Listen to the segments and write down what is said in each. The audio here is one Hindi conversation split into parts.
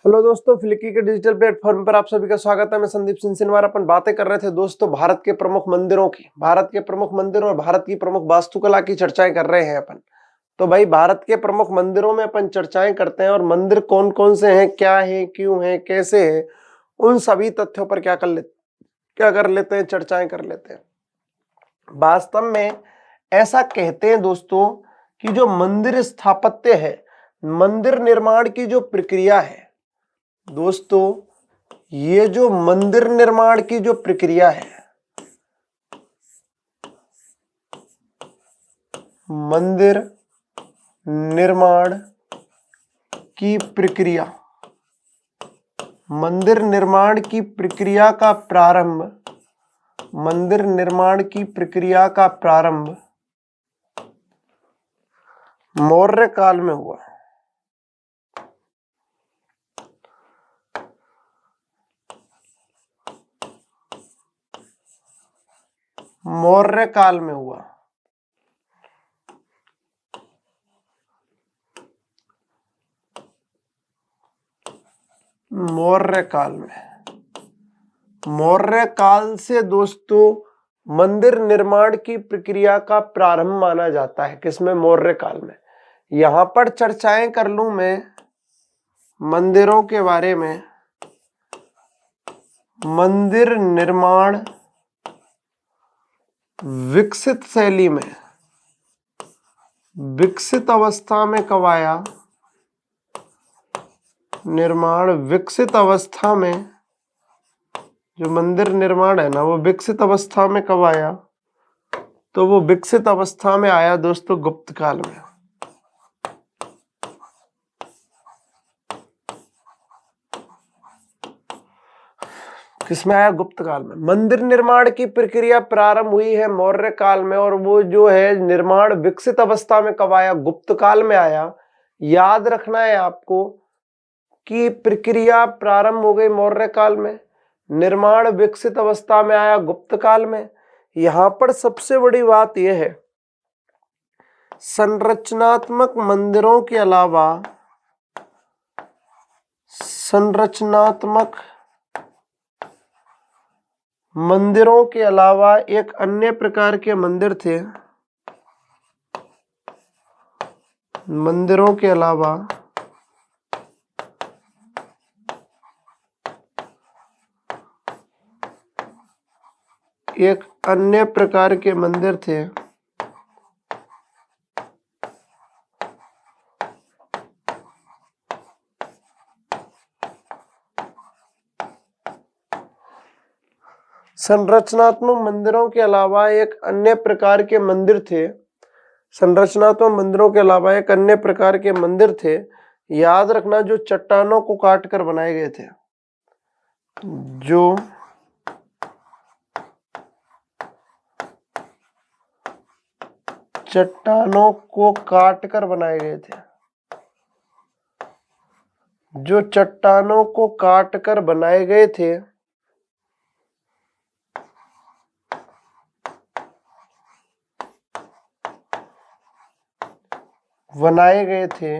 हेलो दोस्तों, फ्लिकी के डिजिटल प्लेटफॉर्म पर आप सभी का स्वागत है। मैं संदीप सिंह। अपन बातें कर रहे थे दोस्तों भारत के प्रमुख मंदिरों की, भारत के प्रमुख मंदिरों और भारत की प्रमुख वास्तुकला की चर्चाएं कर रहे हैं अपन। तो भाई भारत के प्रमुख मंदिरों में अपन चर्चाएं करते हैं और मंदिर कौन कौन से हैं, क्या है, क्यों है, कैसे है, उन सभी तथ्यों पर क्या कर लेते हैं, चर्चाएं कर लेते हैं। वास्तव में ऐसा कहते हैं दोस्तों कि जो मंदिर स्थापत्य है, मंदिर निर्माण की जो प्रक्रिया है दोस्तों, ये जो मंदिर निर्माण की जो प्रक्रिया है, मंदिर निर्माण की प्रक्रिया, मंदिर निर्माण की प्रक्रिया का प्रारंभ, मंदिर निर्माण की प्रक्रिया का प्रारंभ मौर्य काल में हुआ। मौर्य काल में हुआ। मौर्य काल में, मौर्य काल से दोस्तों मंदिर निर्माण की प्रक्रिया का प्रारंभ माना जाता है। किसमें? मौर्य काल में। यहां पर चर्चाएं कर लूं मैं मंदिरों के बारे में। मंदिर निर्माण विकसित शैली में, विकसित अवस्था में कब आया? निर्माण विकसित अवस्था में, जो मंदिर निर्माण है ना, वो विकसित अवस्था में कब आया? तो वो विकसित अवस्था में आया दोस्तों गुप्त काल में। किसमें आया? गुप्त काल में। मंदिर निर्माण की प्रक्रिया प्रारंभ हुई है मौर्य काल में, और वो जो है निर्माण विकसित अवस्था में कब आया? गुप्त काल में आया। याद रखना है आपको कि प्रक्रिया प्रारंभ हो गई मौर्य काल में, निर्माण विकसित अवस्था में आया गुप्त काल में। यहां पर सबसे बड़ी बात यह है, संरचनात्मक मंदिरों के अलावा, संरचनात्मक मंदिरों के अलावा एक अन्य प्रकार के मंदिर थे। मंदिरों के अलावा एक अन्य प्रकार के मंदिर थे संरचनात्मक मंदिरों के अलावा एक अन्य प्रकार के मंदिर थे। संरचनात्मक मंदिरों के अलावा एक अन्य प्रकार के मंदिर थे। याद रखना, जो चट्टानों को काटकर बनाए गए थे, जो चट्टानों को काटकर बनाए गए थे, जो चट्टानों को काटकर बनाए गए थे, बनाए गए थे,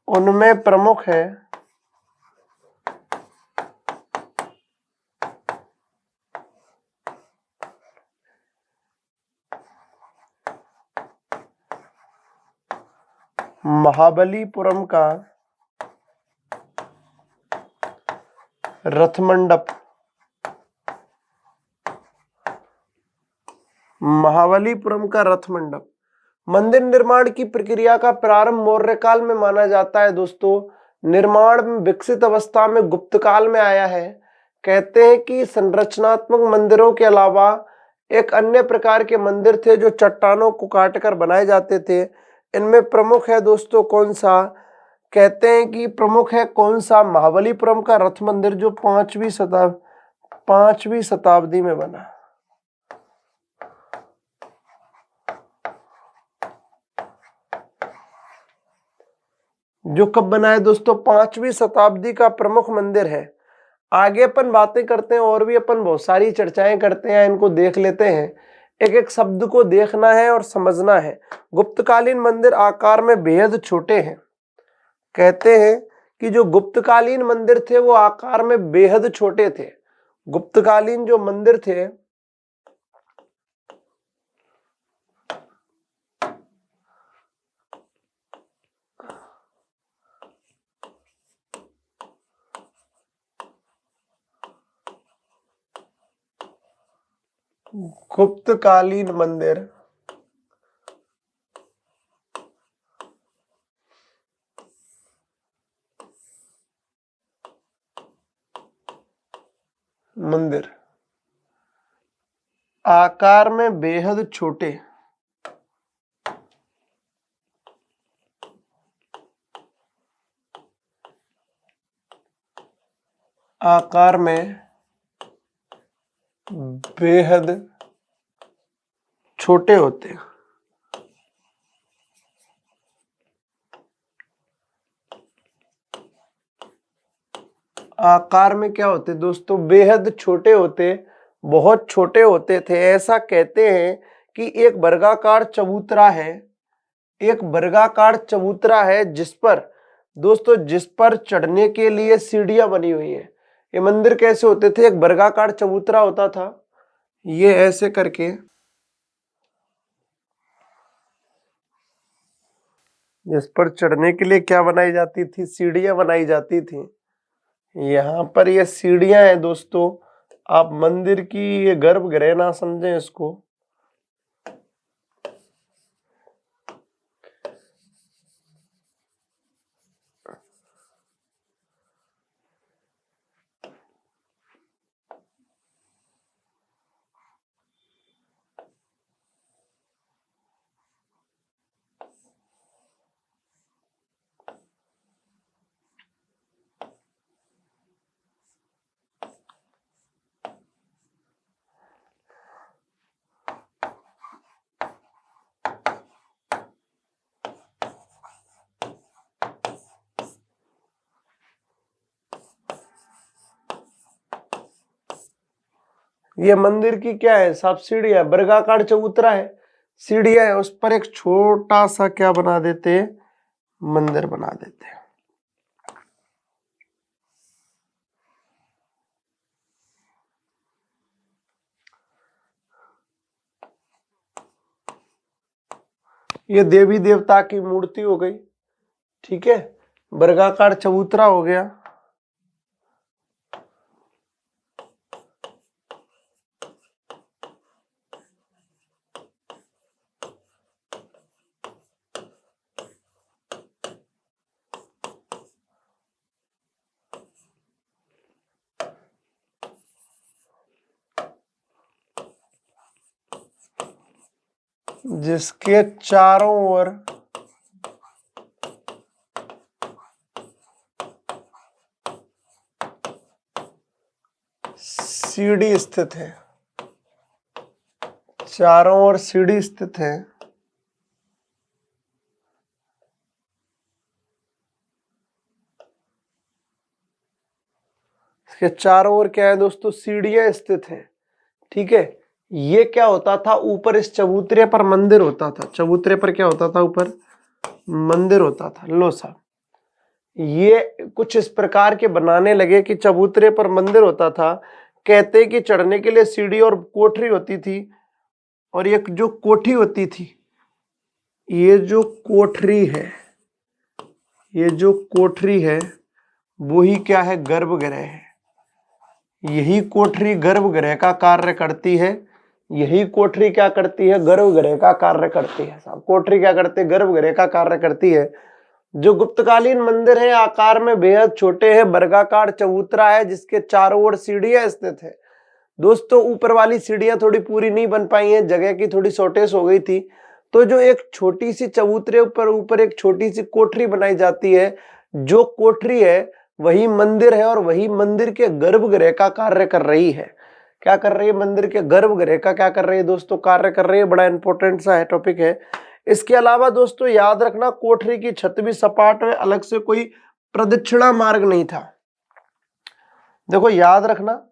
उनमें प्रमुख है महाबलीपुरम का रथ मंडप। महाबलीपुरम का रथ मंडप। मंदिर निर्माण की प्रक्रिया का प्रारंभ मौर्य काल में माना जाता है दोस्तों। निर्माण विकसित अवस्था में गुप्त काल में आया है। कहते हैं कि संरचनात्मक मंदिरों के अलावा एक अन्य प्रकार के मंदिर थे जो चट्टानों को काटकर बनाए जाते थे। इनमें प्रमुख है दोस्तों कौन सा? कहते हैं कि प्रमुख है कौन सा? महाबलीपुरम का रथ मंदिर, जो 5वीं शताब्दी में बना। जो कब बना है दोस्तों? 5वीं शताब्दी का प्रमुख मंदिर है। आगे अपन बातें करते हैं और भी अपन बहुत सारी चर्चाएं करते हैं, इनको देख लेते हैं। एक एक शब्द को देखना है और समझना है। गुप्तकालीन मंदिर आकार में बेहद छोटे हैं। कहते हैं कि जो गुप्तकालीन मंदिर थे वो आकार में बेहद छोटे थे। गुप्तकालीन जो मंदिर थे गुप्तकालीन मंदिर आकार में बेहद छोटे, आकार में बेहद छोटे होते। आकार में क्या होते दोस्तों? बेहद छोटे होते, बहुत छोटे होते थे। ऐसा कहते हैं कि एक वर्गाकार चबूतरा है, एक वर्गाकार चबूतरा है जिस पर दोस्तों जिस पर चढ़ने के लिए सीढ़ियां बनी हुई हैं। ये मंदिर कैसे होते थे? एक वर्गाकार चबूतरा होता था, ये ऐसे करके, जिस पर चढ़ने के लिए क्या बनाई जाती थी? सीढ़ियां बनाई जाती थी। यहाँ पर ये सीढ़ियां हैं दोस्तों। आप मंदिर की ये गर्भगृह ना समझें इसको। ये मंदिर की क्या है? सब सीढ़ियां, वर्गाकार चबूतरा है, सीढ़ियां है, उस पर एक छोटा सा क्या बना देते? मंदिर बना देते। ये देवी देवता की मूर्ति हो गई, ठीक है, वर्गाकार चबूतरा हो गया। जिसके चारों ओर सीढ़ी स्थित है, चारों ओर सीढ़ी स्थित है। इसके चारों ओर क्या है दोस्तों? सीढ़ियां स्थित हैं, ठीक है। ये क्या होता था? ऊपर इस चबूतरे पर मंदिर होता था। चबूतरे पर क्या होता था? ऊपर मंदिर होता था। लो साहब, ये कुछ इस प्रकार के बनाने लगे कि चबूतरे पर मंदिर होता था। कहते कि चढ़ने के लिए सीढ़ी और कोठरी होती थी, और ये जो कोठी होती थी, ये जो कोठरी है, ये जो कोठरी है वो ही क्या है? गर्भगृह है। यही कोठरी गर्भगृह का कार्य करती है। यही कोठरी क्या करती है? गर्भगृह का कार्य करती है। साहब, कोठरी क्या करती है? गर्भगृह का कार्य करती है। जो गुप्तकालीन मंदिर है आकार में बेहद छोटे हैं, वर्गाकार चबूतरा है जिसके चारों ओर सीढ़ियां स्थित है। दोस्तों ऊपर वाली सीढ़ियां थोड़ी पूरी नहीं बन पाई हैं, जगह की थोड़ी शॉर्टेज हो गई थी, तो जो एक छोटी सी चबूतरे पर ऊपर एक छोटी सी कोठरी बनाई जाती है, जो कोठरी है वही मंदिर है, और वही मंदिर के गर्भगृह का कार्य कर रही है। क्या कर रही है? मंदिर के गर्भगृह का क्या कर रही है दोस्तों? कार्य कर रही है। बड़ा इंपॉर्टेंट सा है, टॉपिक है। इसके अलावा दोस्तों याद रखना, कोठरी की छत भी सपाट है, अलग से कोई प्रदक्षिणा मार्ग नहीं था। देखो याद रखना,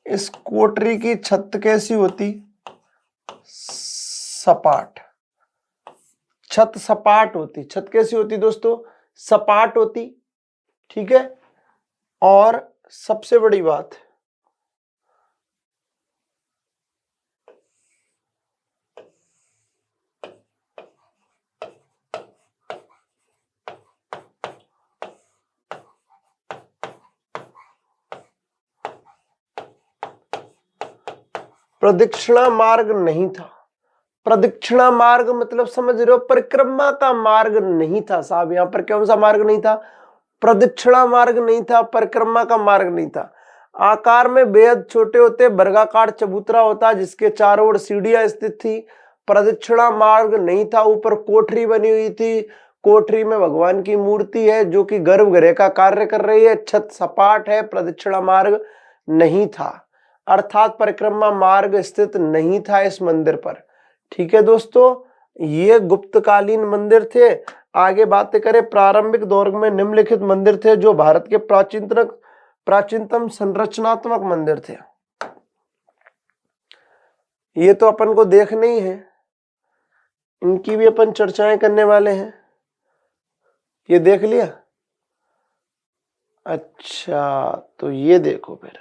इस कोठरी की छत कैसी होती? सपाट। छत सपाट होती। छत कैसी होती दोस्तों? सपाट होती। ठीक है। और सबसे बड़ी बात, प्रदक्षिणा मार्ग नहीं था। प्रदक्षिणा मार्ग मतलब समझ रहे हो, परिक्रमा का मार्ग नहीं था साहब। यहां पर कौन सा मार्ग नहीं था? प्रदक्षिणा मार्ग नहीं था, परिक्रमा का मार्ग नहीं था। आकार में बेहद छोटे होते, वर्गाकार चबूतरा होता जिसके चारों ओर सीढ़ियां स्थित थी। प्रदक्षिणा मार्ग नहीं था। ऊपर कोठरी बनी हुई थी, कोठरी में भगवान की मूर्ति है जो कि गर्भगृह का कार्य कर रही है। छत सपाट है, प्रदक्षिणा मार्ग नहीं था, अर्थात परिक्रमा मार्ग स्थित नहीं था इस मंदिर पर। ठीक है दोस्तों, ये गुप्तकालीन मंदिर थे। आगे बातें करें, प्रारंभिक दौर में निम्नलिखित मंदिर थे जो भारत के प्राचीनतम संरचनात्मक मंदिर थे। ये तो अपन को देखने ही है, इनकी भी अपन चर्चाएं करने वाले हैं। ये देख लिया? अच्छा, तो ये देखो फिर।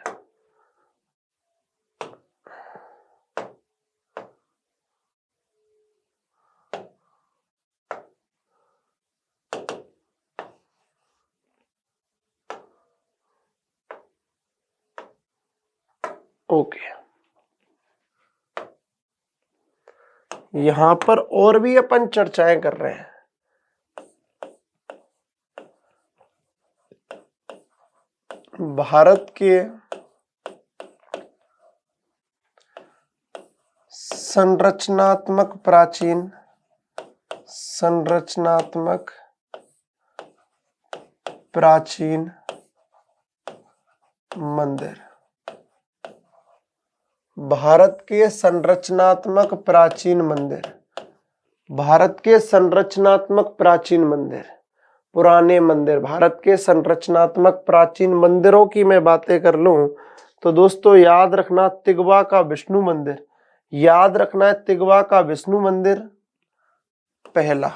ओके, यहां पर और भी अपन चर्चाएं कर रहे हैं। भारत के संरचनात्मक प्राचीन मंदिर। भारत के संरचनात्मक प्राचीन मंदिर। भारत के संरचनात्मक प्राचीन मंदिर, पुराने मंदिर। भारत के संरचनात्मक प्राचीन मंदिरों की मैं बातें कर लूं तो दोस्तों याद रखना, तिगवा का विष्णु मंदिर। याद रखना है, तिगवा का विष्णु मंदिर पहला।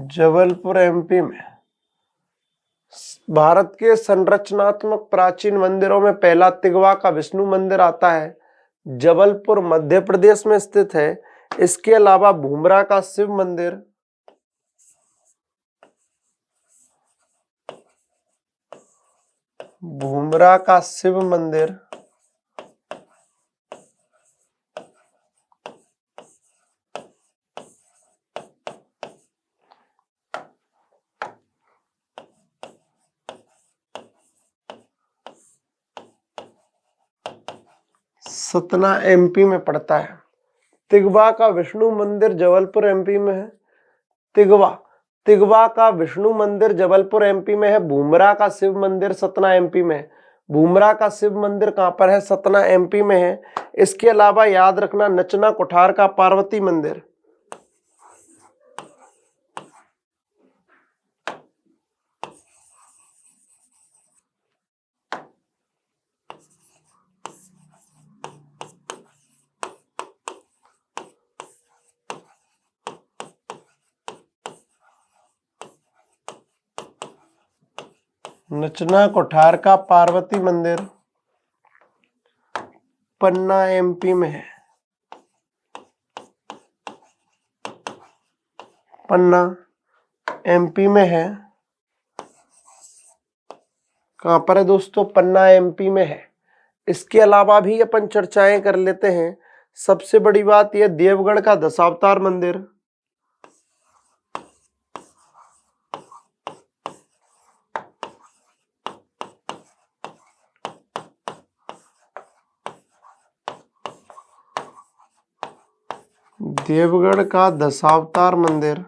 जबलपुर एमपी में भारत के संरचनात्मक प्राचीन मंदिरों में पहला तिगवा का विष्णु मंदिर आता है, जबलपुर मध्य प्रदेश में स्थित है। इसके अलावा भूमरा का शिव मंदिर, भूमरा का शिव मंदिर सतना एमपी में पड़ता है। तिगवा का विष्णु मंदिर जबलपुर एमपी में है। तिगवा का विष्णु मंदिर जबलपुर एमपी में है। भूमरा का शिव मंदिर सतना एमपी में है। भूमरा का शिव मंदिर कहां पर है? सतना एमपी में है। इसके अलावा याद रखना, नचना कुठार का पार्वती मंदिर, नचना कोठार का पार्वती मंदिर पन्ना एमपी में है। पन्ना एमपी में है। कहां पर है दोस्तों? पन्ना एमपी में है। इसके अलावा भी अपन चर्चाएं कर लेते हैं। सबसे बड़ी बात यह, देवगढ़ का दशावतार मंदिर, देवगढ़ का दशावतार मंदिर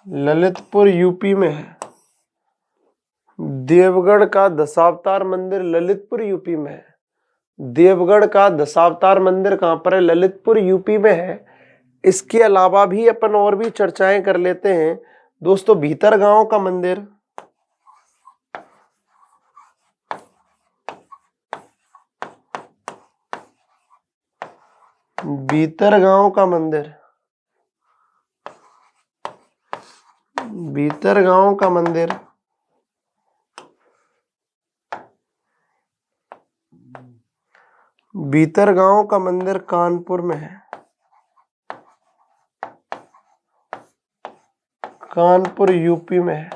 ललितपुर यूपी में है। देवगढ़ का दशावतार मंदिर ललितपुर यूपी में है। देवगढ़ का दशावतार मंदिर कहां पर है? ललितपुर यूपी में है। इसके अलावा भी अपन और भी चर्चाएं कर लेते हैं दोस्तों। भीतरगांव का मंदिर, भीतरगांव का मंदिर, भीतरगांव का मंदिर भीतरगांव का मंदिर कानपुर में है। कानपुर यूपी में है।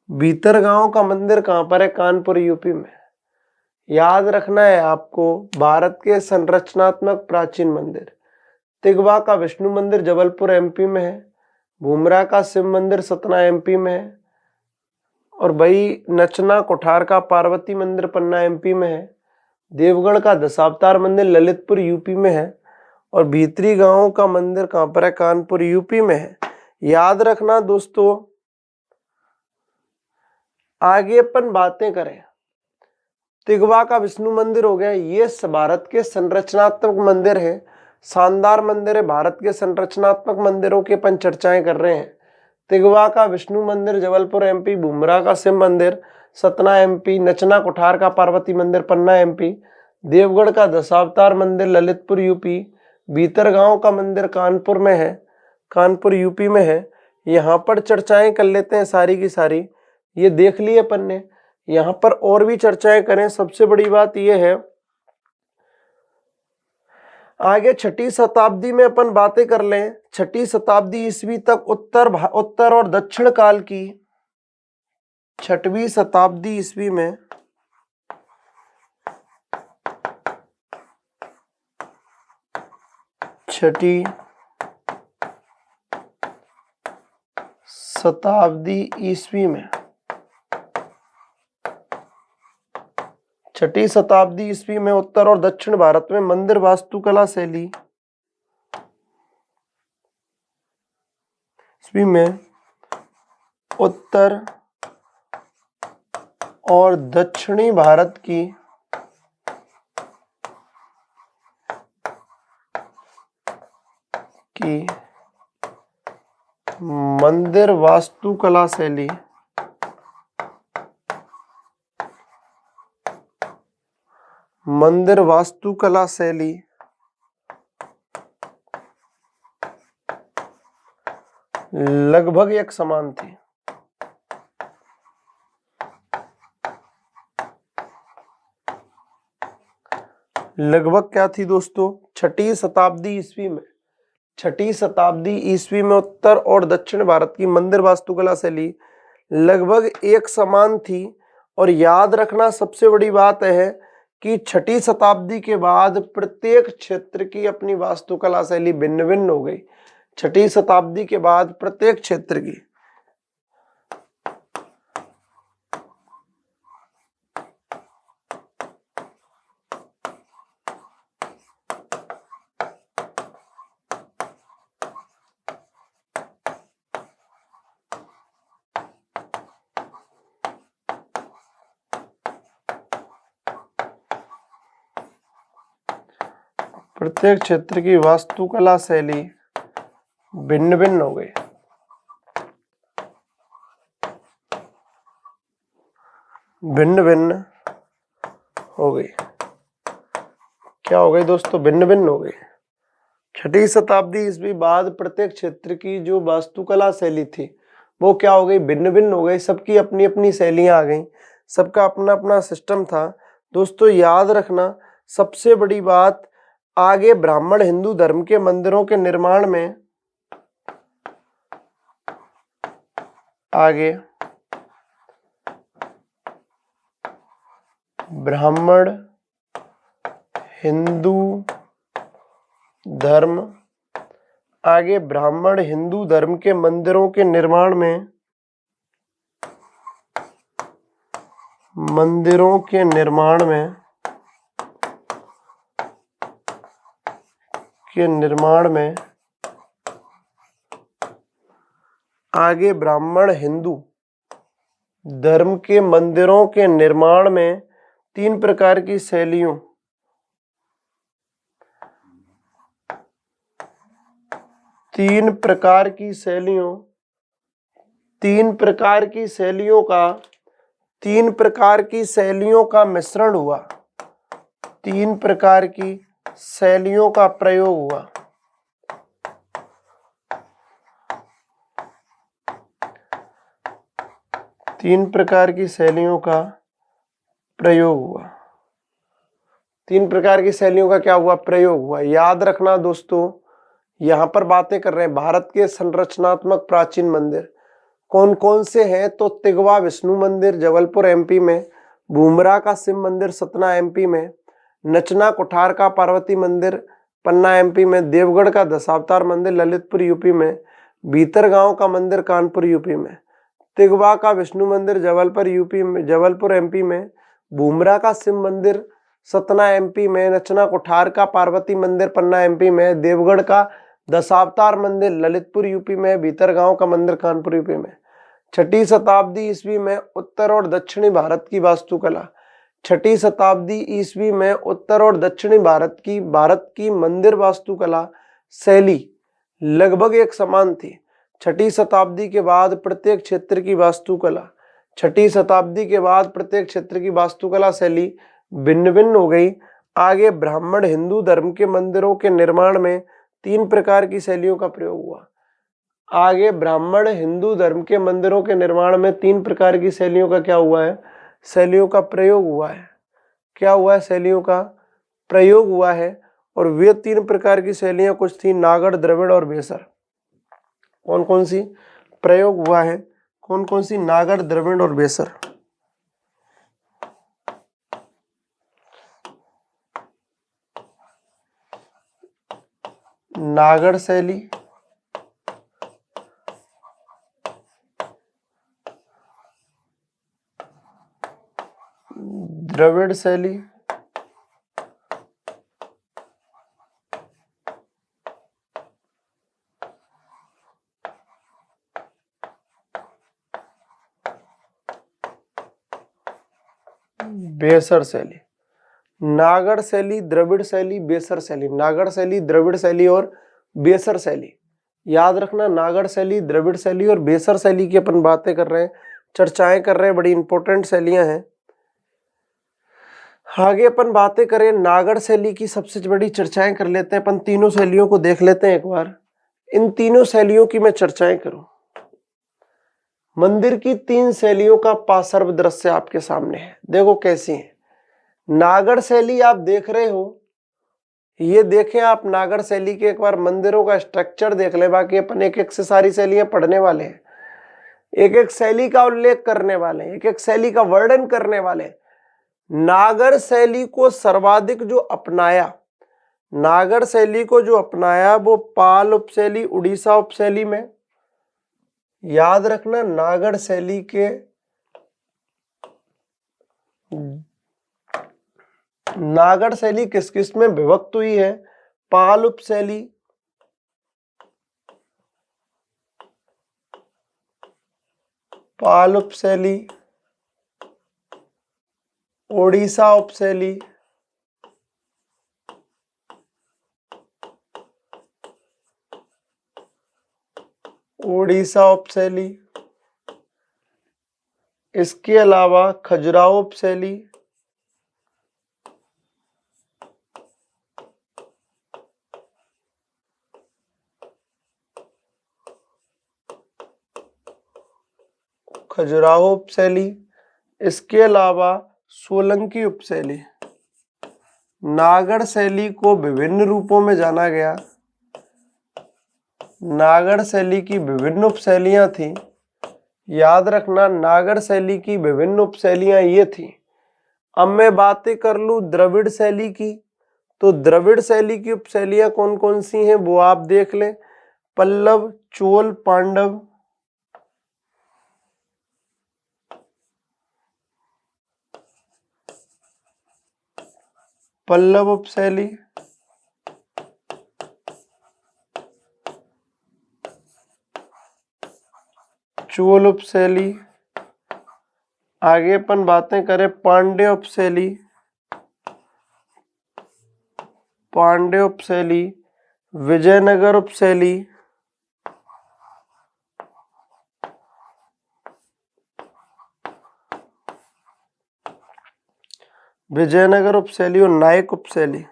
भीतरगांव का मंदिर कहां पर है? कानपुर यूपी में। याद रखना है आपको, भारत के संरचनात्मक प्राचीन मंदिर। तिगवा का विष्णु मंदिर जबलपुर एमपी में है। भूमरा का शिव मंदिर सतना एमपी में है। और भाई नचना कोठार का पार्वती मंदिर पन्ना एमपी में है। देवगढ़ का दशावतार मंदिर ललितपुर यूपी में है। और भीतरी गांव का मंदिर कहां पर है? कानपुर यूपी में है। याद रखना दोस्तों। आगे अपन बातें करें, तिगवा का विष्णु मंदिर हो गया, ये भारत के संरचनात्मक मंदिर है, शानदार मंदिर है। भारत के संरचनात्मक मंदिरों की अपन चर्चाएं कर रहे हैं। तिगवा का विष्णु मंदिर जबलपुर एमपी, भूमरा का शिव मंदिर सतना एमपी, नचना कोठार का पार्वती मंदिर पन्ना एमपी, देवगढ़ का दशावतार मंदिर ललितपुर यूपी, भीतरगांव का मंदिर कानपुर में है, कानपुर यूपी में है। यहाँ पर चर्चाएं कर लेते हैं सारी की सारी, ये देख लिए अपन ने। यहाँ पर और भी चर्चाएं करें। सबसे बड़ी बात यह है, आगे 6ठी शताब्दी में अपन बातें कर लें। 6ठी शताब्दी ईस्वी तक उत्तर और दक्षिण काल की, 6वीं शताब्दी ईस्वी में छठी शताब्दी ईस्वी में 6ठी शताब्दी ईस्वी में उत्तर और दक्षिण भारत में मंदिर वास्तुकला शैली ईस्वी में उत्तर और दक्षिणी भारत की मंदिर वास्तुकला शैली लगभग एक समान थी। लगभग क्या थी दोस्तों? 6ठी शताब्दी ईस्वी में, 6ठी शताब्दी ईस्वी में उत्तर और दक्षिण भारत की मंदिर वास्तुकला शैली लगभग एक समान थी। और याद रखना सबसे बड़ी बात है कि 6ठी शताब्दी के बाद प्रत्येक क्षेत्र की अपनी वास्तुकला शैली भिन्न भिन्न हो गई। 6ठी शताब्दी के बाद प्रत्येक क्षेत्र की वास्तुकला शैली भिन्न भिन्न हो गई। भिन्न भिन्न हो गई। क्या हो गई दोस्तों? भिन्न भिन्न हो गई। 6ठी शताब्दी ईस्वी बाद प्रत्येक क्षेत्र की जो वास्तुकला शैली थी वो क्या हो गई? भिन्न भिन्न हो गई। सबकी अपनी अपनी शैलियां आ गई, सबका अपना अपना सिस्टम था। दोस्तों याद रखना सबसे बड़ी बात, आगे ब्राह्मण हिंदू धर्म के मंदिरों के निर्माण में, आगे ब्राह्मण हिंदू धर्म के मंदिरों के निर्माण में मंदिरों के निर्माण में आगे ब्राह्मण हिंदू धर्म के मंदिरों के निर्माण में तीन प्रकार की शैलियों का मिश्रण हुआ, तीन प्रकार की शैलियों का प्रयोग हुआ। तीन प्रकार की शैलियों का प्रयोग हुआ। तीन प्रकार की शैलियों का क्या हुआ? प्रयोग हुआ। याद रखना दोस्तों, यहां पर बातें कर रहे हैं भारत के संरचनात्मक प्राचीन मंदिर कौन कौन से हैं, तो तिगवा विष्णु मंदिर जबलपुर एमपी में, भूमरा का शिव मंदिर सतना एमपी में, नचना कुठार का पार्वती मंदिर पन्ना एमपी में, देवगढ़ का दशावतार मंदिर ललितपुर यूपी में, भीतरगांव का मंदिर कानपुर यूपी में, तिगवा का विष्णु मंदिर जबलपुर एमपी में, भूमरा का शिव मंदिर सतना एमपी में, नचना कुठार का पार्वती मंदिर पन्ना एमपी में, देवगढ़ का दशावतार मंदिर ललितपुर यूपी में, भीतरगांव का मंदिर कानपुर यूपी में। 6ठी शताब्दी ईस्वी में उत्तर और दक्षिणी भारत की वास्तुकला, 6ठी शताब्दी ईस्वी में उत्तर और दक्षिणी भारत की मंदिर वास्तुकला शैली लगभग एक समान थी। 6ठी शताब्दी के बाद प्रत्येक क्षेत्र की वास्तुकला शैली भिन्न भिन्न हो गई। आगे ब्राह्मण हिंदू धर्म के मंदिरों के निर्माण में तीन प्रकार की शैलियों का प्रयोग हुआ। आगे ब्राह्मण हिंदू धर्म के मंदिरों के निर्माण में तीन प्रकार की शैलियों का क्या हुआ है? शैलियों का प्रयोग हुआ है। क्या हुआ है? शैलियों का प्रयोग हुआ है। और वे तीन प्रकार की शैलियां कुछ थी, नागढ़, द्रविड़ और बेसर। कौन कौन सी प्रयोग हुआ है? कौन कौन सी? नागढ़, द्रविड़ और बेसर। नागढ़ शैली, द्रविड़ शैली, बेसर शैली। नागढ़ शैली, द्रविड़ शैली, बेसर शैली। नागढ़ शैली, द्रविड़ शैली और बेसर शैली। याद रखना, नागढ़ शैली, द्रविड़ शैली और बेसर शैली की अपन बातें कर रहे हैं, चर्चाएं कर रहे हैं, बड़ी इंपॉर्टेंट शैलियां हैं। आगे अपन बातें करें नागढ़ शैली की, सबसे बड़ी चर्चाएं कर लेते हैं अपन, तीनों शैलियों को देख लेते हैं एक बार। इन तीनों शैलियों की मैं चर्चाएं करूं। मंदिर की तीन शैलियों का पार्श्व दृश्य आपके सामने है, देखो कैसी है। नागढ़ शैली आप देख रहे हो, ये देखें आप नागढ़ शैली के एक बार मंदिरों का स्ट्रक्चर देख ले, बाकी अपन एक एक से सारी शैलियां पढ़ने वाले हैं, एक एक शैली का उल्लेख करने वाले हैं, एक एक शैली का वर्णन करने वाले हैं। नागढ़ शैली को सर्वाधिक जो अपनाया, नागढ़ शैली को जो अपनाया वो पाल उपशैली, उड़ीसा उपशैली में। याद रखना, नागढ़ शैली के नागढ़ शैली किस किस में विभक्त हुई है? पाल उपशैली, पाल उपशैली, ओडिशा उपशैली, ओडिशा उपशैली, इसके अलावा खजुराहो उपशैली, खजुराहो उपशैली, इसके अलावा सोलंकी उपशैली। नागढ़ शैली को विभिन्न रूपों में जाना गया। नागढ़ शैली की विभिन्न उपशैलियां थी। याद रखना, नागढ़ शैली की विभिन्न उपशैलियां ये थी। अब मैं बातें कर लूं द्रविड़ शैली की, तो द्रविड़ शैली की उपशैलियां कौन कौन सी हैं वो आप देख लें। पल्लव, चोल, पांडव, पल्लव उपशैली, चोल उपशैली, आगे अपन बातें करें पांड्य उपशैली, पांड्य उपशैली, विजयनगर उपशैली, विजयनगर उपशैली और नायक उपशैली।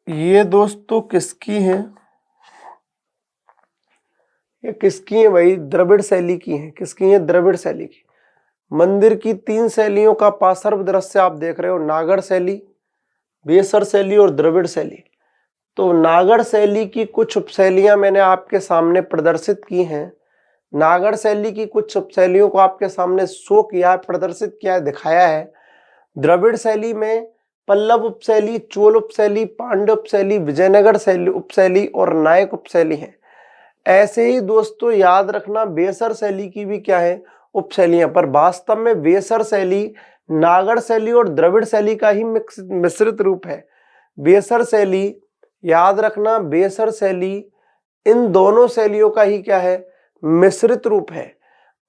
ये दोस्तों किसकी हैं? ये किसकी है भाई? द्रविड़ शैली की है। किसकी है? द्रविड़ शैली की। मंदिर की 3 शैलियों का पार्श्व दृश्य आप देख रहे हो, नागड़ शैली, बेसर शैली और द्रविड़ शैली। तो नागड़ शैली की कुछ उपशैलियां मैंने आपके सामने प्रदर्शित की हैं। नागड़ शैली की कुछ उपशैलियों को आपके सामने शो किया, प्रदर्शित किया, दिखाया है। द्रविड़ शैली में पल्लव उपशैली, चोल उपशैली, पांड्य उपशैली, विजयनगर शैली उपशैली और नायक उपशैली है। ऐसे ही दोस्तों याद रखना बेसर शैली की भी क्या है? उपशैलियां। पर वास्तव में बेसर शैली नागड़ शैली और द्रविड़ शैली का ही मिश्रित रूप है। बेसर शैली, याद रखना, बेसर शैली इन दोनों शैलियों का ही क्या है? मिश्रित रूप है।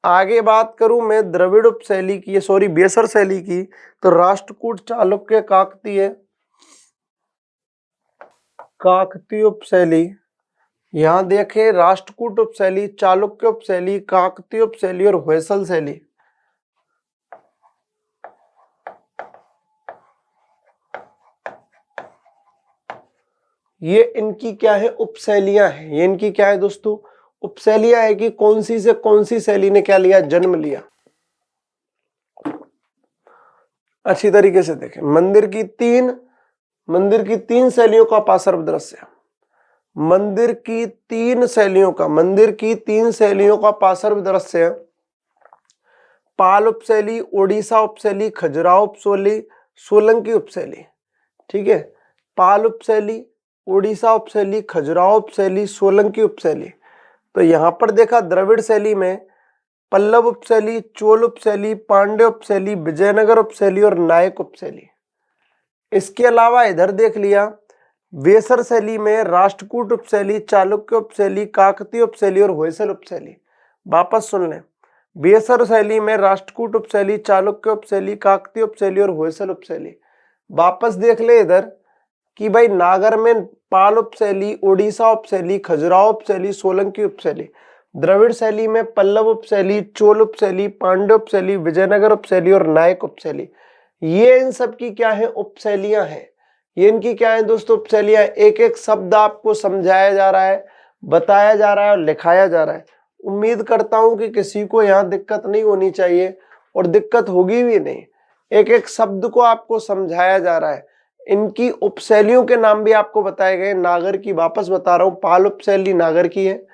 आगे बात करूं मैं द्रविड़ उपशैली की, सॉरी बेसर शैली की, तो राष्ट्रकूट, चालुक्य, काकतीय, काकतीय उपशैली। यहां देखें राष्ट्रकूट उपशैली, चालुक्य उपशैली, काकतीय उपशैली और होयसल शैली। ये इनकी क्या है? उपशैलियां हैं। ये इनकी क्या है दोस्तों? उपशैलियां है कि कौन सी से कौन सी शैली ने क्या लिया? जन्म लिया। अच्छी तरीके से देखें, मंदिर की तीन शैलियों का पार्श्व दृश्य, मंदिर की तीन शैलियों का पार्श्व दृश्य, पाल उपशैली, ओडिशा उपशैली, खजुराहो उपशैली, सोलंकी उपशैली। ठीक है, पाल उपशैली, ओडिशा उपशैली, खजुराहो उपशैली, सोलंकी उपशैली। तो यहां पर देखा द्रविड़ शैली में पल्लव उपशैली, चोल उपशैली, पांड्य उपशैली, विजयनगर उपशैली और नायक उपशैली। इसके अलावा इधर देख लिया बेसर शैली में राष्ट्रकूट उपशैली, चालुक्य उपशैली, काकतीय उपशैली और होयसल उपशैली। वापस सुन लें, बेसर शैली में राष्ट्रकूट उपशैली, चालुक्य उपशैली, काकतीय उपशैली और होयसल उपशैली। वापस देख ले इधर कि भाई नागर में पाल उपशैली, ओडिशा उपशैली, खजुराहो उपशैली, सोलंकी उपशैली। द्रविड़ शैली में पल्लव उपशैली, चोल उपशैली, पांड्य उपशैली, विजयनगर उपशैली और नायक उपशैली। ये इन सब की क्या है? उपशैलियां हैं। ये इनकी क्या है दोस्तों? उपशैलियां। एक एक शब्द आपको समझाया जा रहा है, बताया जा रहा है और लिखाया जा रहा है। उम्मीद करता हूं कि किसी को यहाँ दिक्कत नहीं होनी चाहिए और दिक्कत होगी भी नहीं। एक एक शब्द को आपको समझाया जा रहा है। इनकी उपशैलियों के नाम भी आपको बताए गए। नागर की वापस बता रहा हूं, पाल उपशैली नागर की है,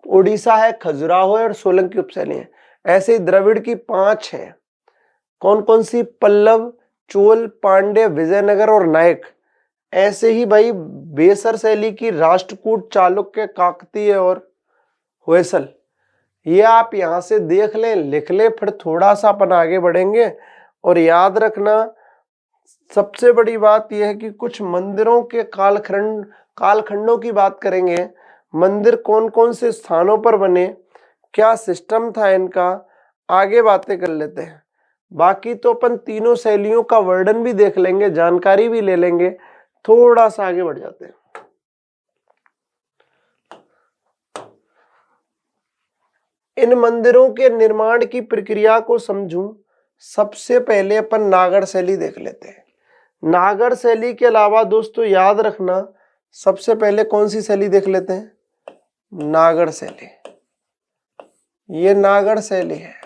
ओडिशा है, खजुराहो है और सोलंकी उपशैली है। ऐसे ही द्रविड़ की 5 है। कौन कौन सी? पल्लव, चोल, पांड्य, विजयनगर और नायक। ऐसे ही भाई बेसर शैली की राष्ट्रकूट, चालुक्य, काकतीय और होयसल। ये आप यहां से देख लें, लिख लें, फिर थोड़ा सा अपन आगे बढ़ेंगे। और याद रखना सबसे बड़ी बात यह है कि कुछ मंदिरों के कालखंडों की बात करेंगे। मंदिर कौन कौन से स्थानों पर बने, क्या सिस्टम था इनका, आगे बातें कर लेते हैं। बाकी तो अपन तीनों शैलियों का वर्णन भी देख लेंगे, जानकारी भी ले लेंगे। थोड़ा सा आगे बढ़ जाते हैं। इन मंदिरों के निर्माण की प्रक्रिया को समझूं, सबसे पहले अपन नागर शैली देख लेते हैं। नागर शैली के अलावा दोस्तों याद रखना, सबसे पहले कौन सी शैली देख लेते हैं? नागर शैली। ये नागर शैली है।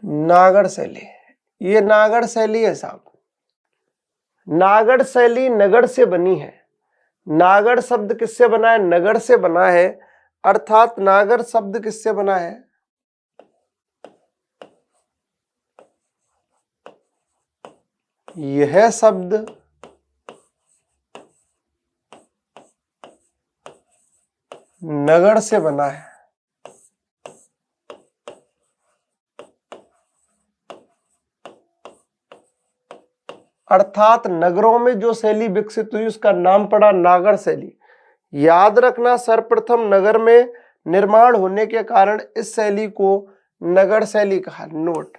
नागर शैली, ये नागर शैली है साहब। नागर शैली नगड़ से बनी है। नागर शब्द किससे बना है? नगड़ से बना है। अर्थात नागर शब्द किससे बना है? यह शब्द नगर से बना है। अर्थात नगरों में जो शैली विकसित हुई उसका नाम पड़ा नागर शैली। याद रखना, सर्वप्रथम नगर में निर्माण होने के कारण इस शैली को नगर शैली कहा। नोट,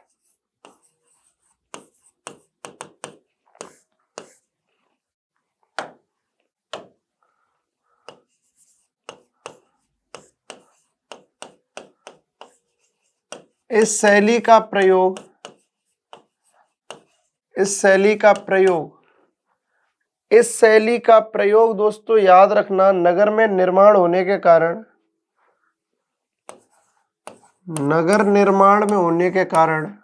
इस शैली का प्रयोग दोस्तों याद रखना, नगर में निर्माण होने के कारण, नगर निर्माण में होने के कारण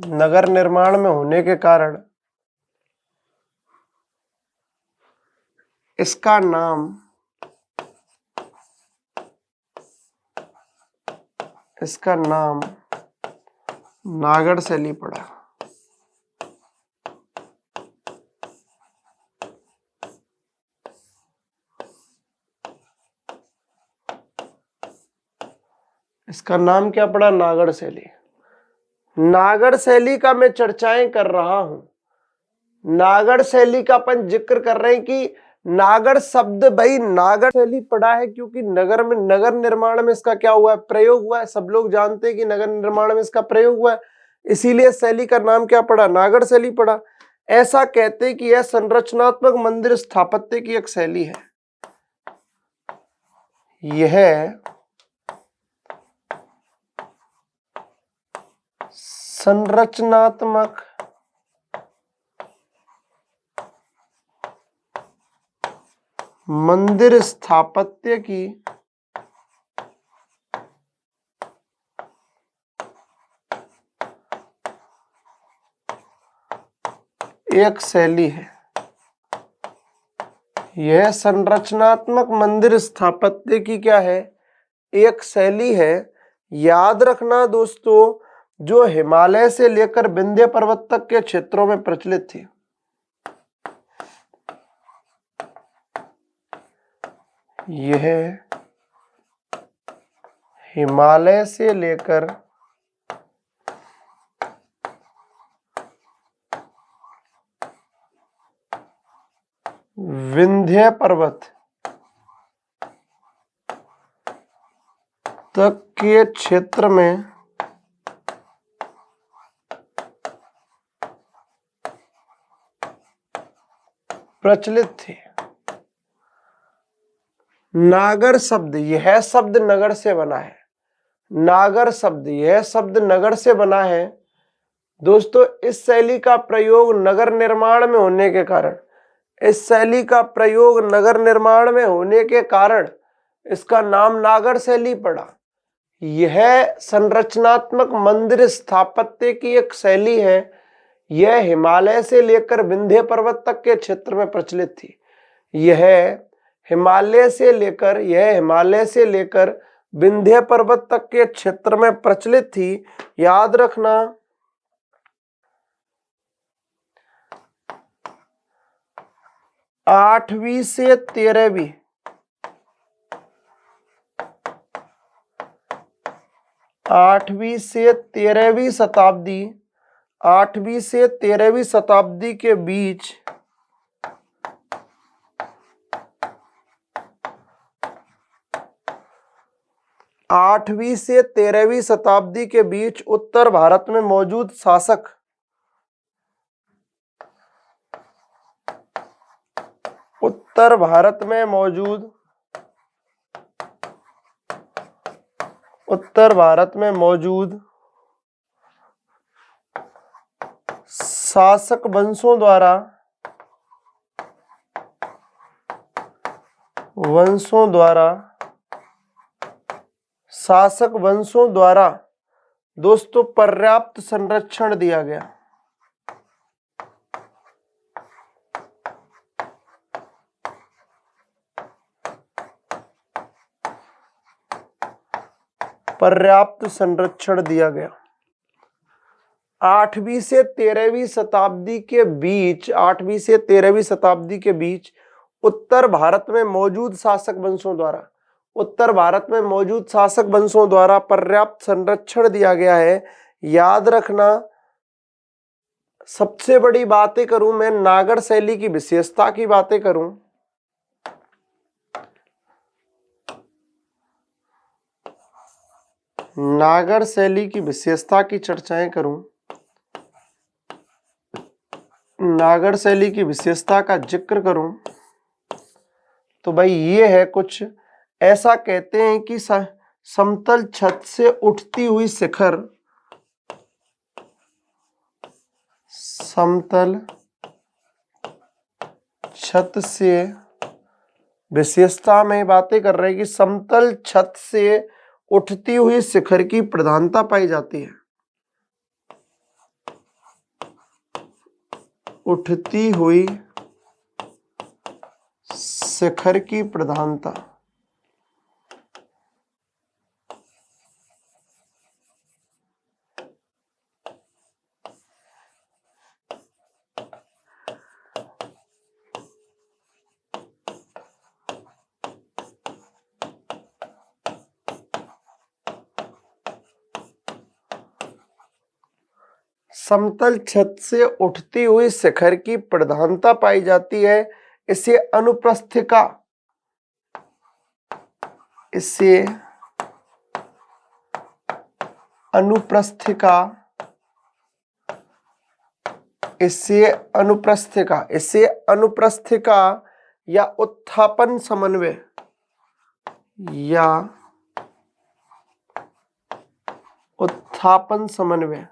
नगर निर्माण में होने के कारण इसका नाम नागर शैली पड़ा। इसका नाम क्या पड़ा? नागर शैली। नागर शैली का मैं चर्चाएं कर रहा हूं। नागर शैली का अपन जिक्र कर रहे हैं कि नागर शब्द, भाई नागर शैली पड़ा है क्योंकि नगर में, नगर निर्माण में इसका क्या हुआ है? प्रयोग हुआ है। सब लोग जानते हैं कि नगर निर्माण में इसका प्रयोग हुआ है, इसीलिए शैली का नाम क्या पड़ा? नागर शैली पड़ा। ऐसा कहते हैं कि यह संरचनात्मक मंदिर स्थापत्य की एक शैली है। यह संरचनात्मक मंदिर स्थापत्य की एक शैली है। यह संरचनात्मक मंदिर स्थापत्य की क्या है? एक शैली है। याद रखना दोस्तों, जो हिमालय से लेकर विंध्य पर्वत तक के क्षेत्रों में प्रचलित थी। यह हिमालय से लेकर विंध्य पर्वत तक के क्षेत्र में प्रचलित थी। नागर शब्द, यह शब्द नगर से बना है। नागर शब्द, यह शब्द नगर से बना है। दोस्तों इस शैली का प्रयोग नगर निर्माण में होने के कारण, इसका नाम नागर शैली पड़ा। यह संरचनात्मक मंदिर स्थापत्य की एक शैली है। यह हिमालय से लेकर विंध्य पर्वत तक के क्षेत्र में प्रचलित थी। यह हिमालय से लेकर विंध्य पर्वत तक के क्षेत्र में प्रचलित थी। याद रखना, आठवीं से तेरहवीं शताब्दी के बीच उत्तर भारत में मौजूद शासक शासक वंशों द्वारा दोस्तों पर्याप्त संरक्षण दिया गया। पर्याप्त संरक्षण दिया गया। 8वीं से 13वीं शताब्दी के बीच, 8वीं से 13वीं शताब्दी के बीच उत्तर भारत में मौजूद शासक वंशों द्वारा, उत्तर भारत में मौजूद शासक वंशों द्वारा पर्याप्त संरक्षण दिया गया है। याद रखना, सबसे बड़ी बातें करूं मैं नागर शैली की विशेषता की बातें करूं, नागर शैली की विशेषता की चर्चाएं करूं, नागर शैली की विशेषता का जिक्र करूं, तो भाई ये है कुछ ऐसा कहते हैं कि समतल छत से उठती हुई शिखर, समतल छत से, विशेषता में बातें कर रहे हैं कि समतल छत से उठती हुई शिखर की प्रधानता पाई जाती है, उठती हुई शिखर की प्रधानता। समतल छत से उठती हुई शिखर की प्रधानता पाई जाती है। इसे अनुप्रस्थिका, इसे अनुप्रस्थिका, इसे अनुप्रस्थिका, इसे अनुप्रस्थिका या उत्थापन समन्वय, या उत्थापन समन्वय,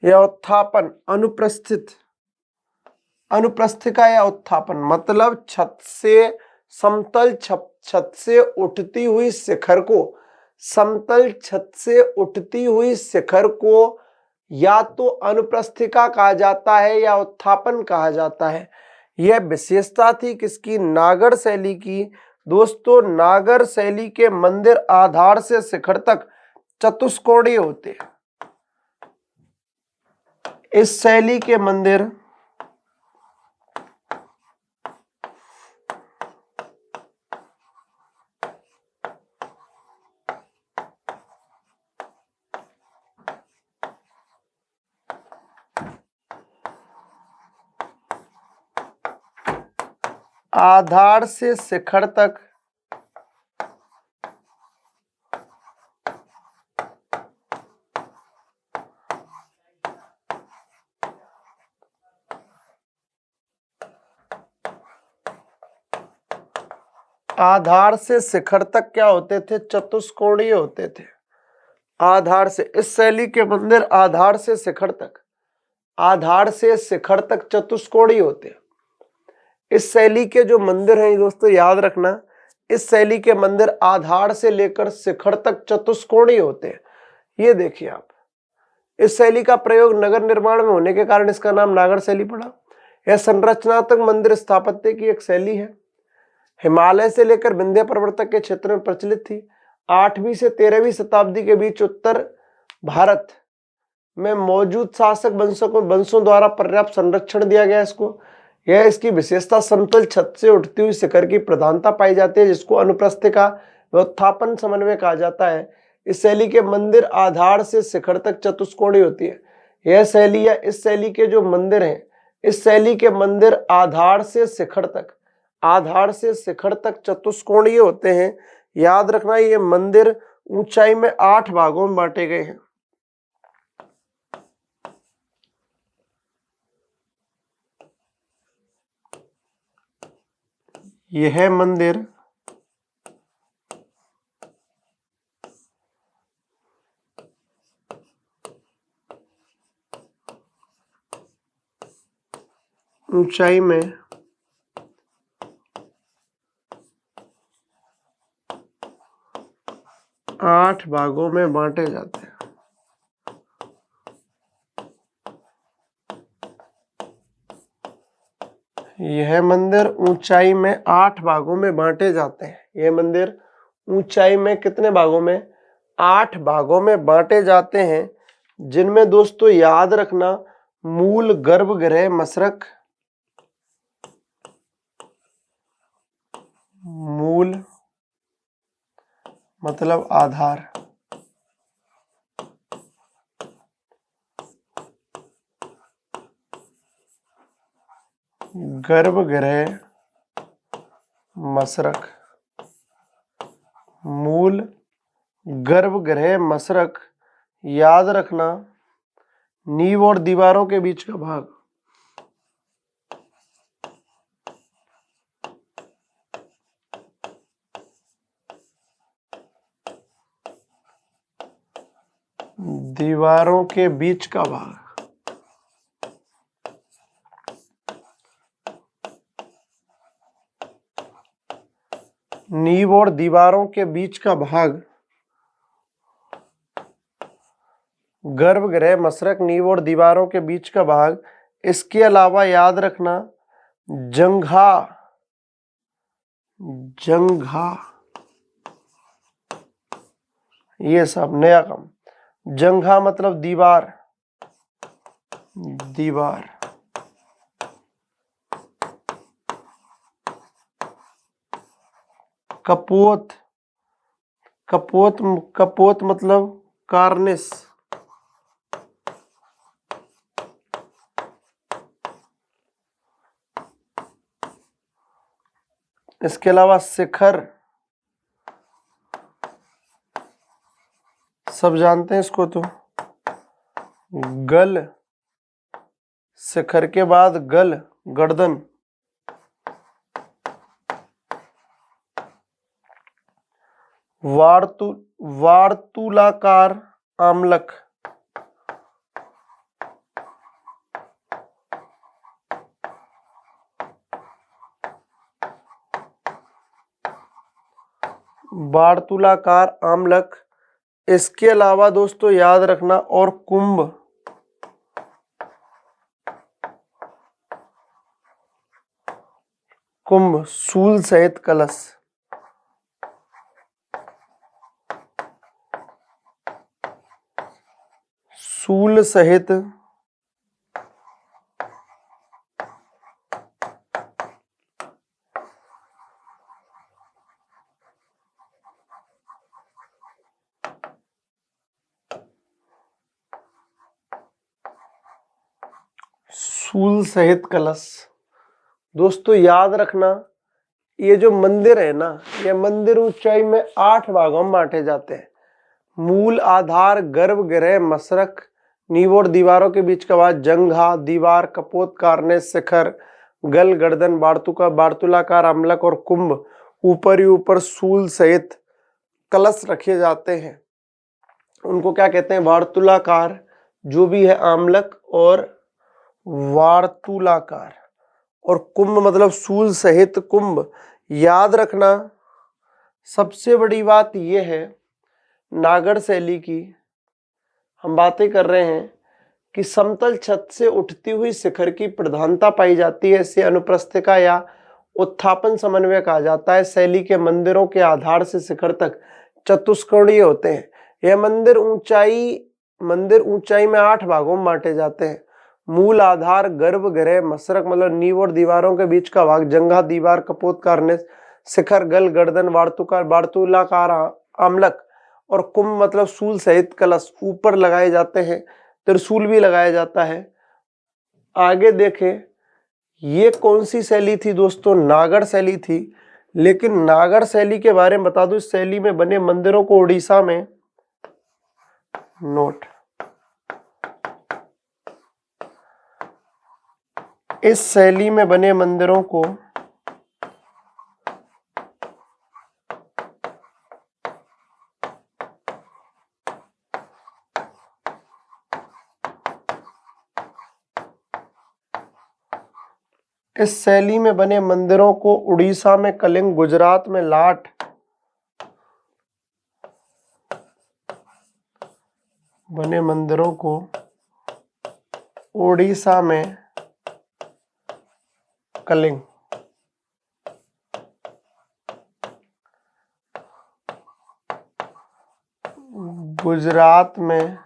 या उत्थापन, अनुप्रस्थित, अनुप्रस्थिका या उत्थापन मतलब छत से, समतल छत से उठती हुई शिखर को, समतल छत से उठती हुई शिखर को या तो अनुप्रस्थिका कहा जाता है या उत्थापन कहा जाता है। यह विशेषता थी किसकी? नागर शैली की। दोस्तों, नागर शैली के मंदिर आधार से शिखर तक चतुष्कोणीय होते हैं। इस शैली के मंदिर आधार से शिखर तक आधार से शिखर तक क्या होते थे? चतुष्कोणीय होते थे। आधार से, इस शैली के मंदिर आधार से शिखर तक, आधार से शिखर तक चतुष्कोणीय होते हैं। इस शैली के जो मंदिर हैं दोस्तों, याद रखना, इस शैली के मंदिर आधार से लेकर शिखर तक चतुष्कोणीय होते हैं। ये देखिए आप, इस शैली का प्रयोग नगर निर्माण में होने के कारण इसका नाम नागर शैली पड़ा। यह संरचनात्मक मंदिर स्थापत्य की एक शैली है। हिमालय से लेकर विंध्य पर्वत के क्षेत्र में प्रचलित थी। 8वीं से 13वीं शताब्दी के बीच उत्तर भारत में मौजूद शासक वंशों द्वारा पर्याप्त संरक्षण दिया गया इसको। यह इसकी विशेषता समतल छत से उठती हुई शिखर की प्रधानता पाई जाती है, जिसको अनुप्रस्थिका व उत्थापन समन्वय कहा जाता है। इस शैली के मंदिर आधार से शिखर तक चतुष्कोणीय होती है। यह शैली या इस शैली के जो मंदिर हैं, इस शैली के मंदिर आधार से शिखर तक, आधार से शिखर तक चतुष्कोणीय होते हैं। याद रखना, ये मंदिर ऊंचाई में 8 भागों में बांटे गए हैं। यह मंदिर ऊंचाई में 8 भागों में बांटे जाते हैं। यह मंदिर ऊंचाई में 8 भागों में बांटे जाते हैं। यह मंदिर ऊंचाई में कितने भागों में? 8 भागों में बांटे जाते हैं, जिनमें दोस्तों याद रखना मूल, गर्भगृह, मसरक, मूल मतलब आधार, गर्भगृह, मसरक, मूल, गर्भगृह, मसरक, याद रखना नींव और दीवारों के बीच का भाग। दीवारों के बीच का भाग। नींव और दीवारों के बीच का भाग, गर्भगृह, मसरक, नींव और दीवारों के बीच का भाग। इसके अलावा याद रखना जंघा, जंघा, ये सब नया काम। जंघा मतलब दीवार, दीवार। कपोत, कपोत, कपोत मतलब कार्निस। इसके अलावा शिखर, सब जानते हैं इसको तो। गल, शिखर के बाद गल, गर्दन। वार्तुलाकार आमलक, वार्तुलाकार आमलक। इसके अलावा दोस्तों याद रखना और कुंभ, कुंभ शूल सहित कलश। शूल सहित शूल सहित कलश। दोस्तों याद रखना ये जो मंदिर है ना, ये मंदिर ऊंचाई में 8 भागों में बांटे जाते हैं। मूल, आधार, गर्भगृह, मसरक, नींव और दीवारों के बीच का भाग, जंघा, दीवार, कपोत, कार्निस, शिखर, गल, गर्दन, वार्तुलाकार आमलक और कुंभ। ऊपर ही ऊपर शूल सहित कलश रखे जाते हैं। उनको क्या कहते हैं? वार्तुलाकार जो भी है आमलक, और वार्तुलाकार, और कुंभ मतलब शूल सहित कुंभ। याद रखना सबसे बड़ी बात यह है नागर शैली की हम बातें कर रहे हैं कि समतल छत से उठती हुई शिखर की प्रधानता पाई जाती है। इसे अनुप्रस्थिका या उत्थापन समन्वय कहा जाता है। शैली के मंदिरों के आधार से शिखर तक चतुष्कोणीय होते हैं। यह मंदिर ऊंचाई में 8 भागों में बांटे जाते हैं। मूल, आधार, गर्भगृह, मसरक मतलब नींव और दीवारों के बीच का भाग, जंघा, दीवार, कपोत, कार्निस, शिखर, गल, गर्दन, वार्तुलाकार आमलक और कुंभ मतलब शूल सहित कलश। ऊपर लगाए जाते हैं, त्रिशूल भी लगाया जाता है। आगे देखें, ये कौन सी शैली थी दोस्तों? नागर शैली थी। लेकिन नागर शैली के बारे में बता दूं, इस शैली में बने मंदिरों को उड़ीसा में, नोट, इस शैली में बने मंदिरों को उड़ीसा में कलिंग, गुजरात में लाट, बने मंदिरों को ओडिशा में कलिंग, गुजरात में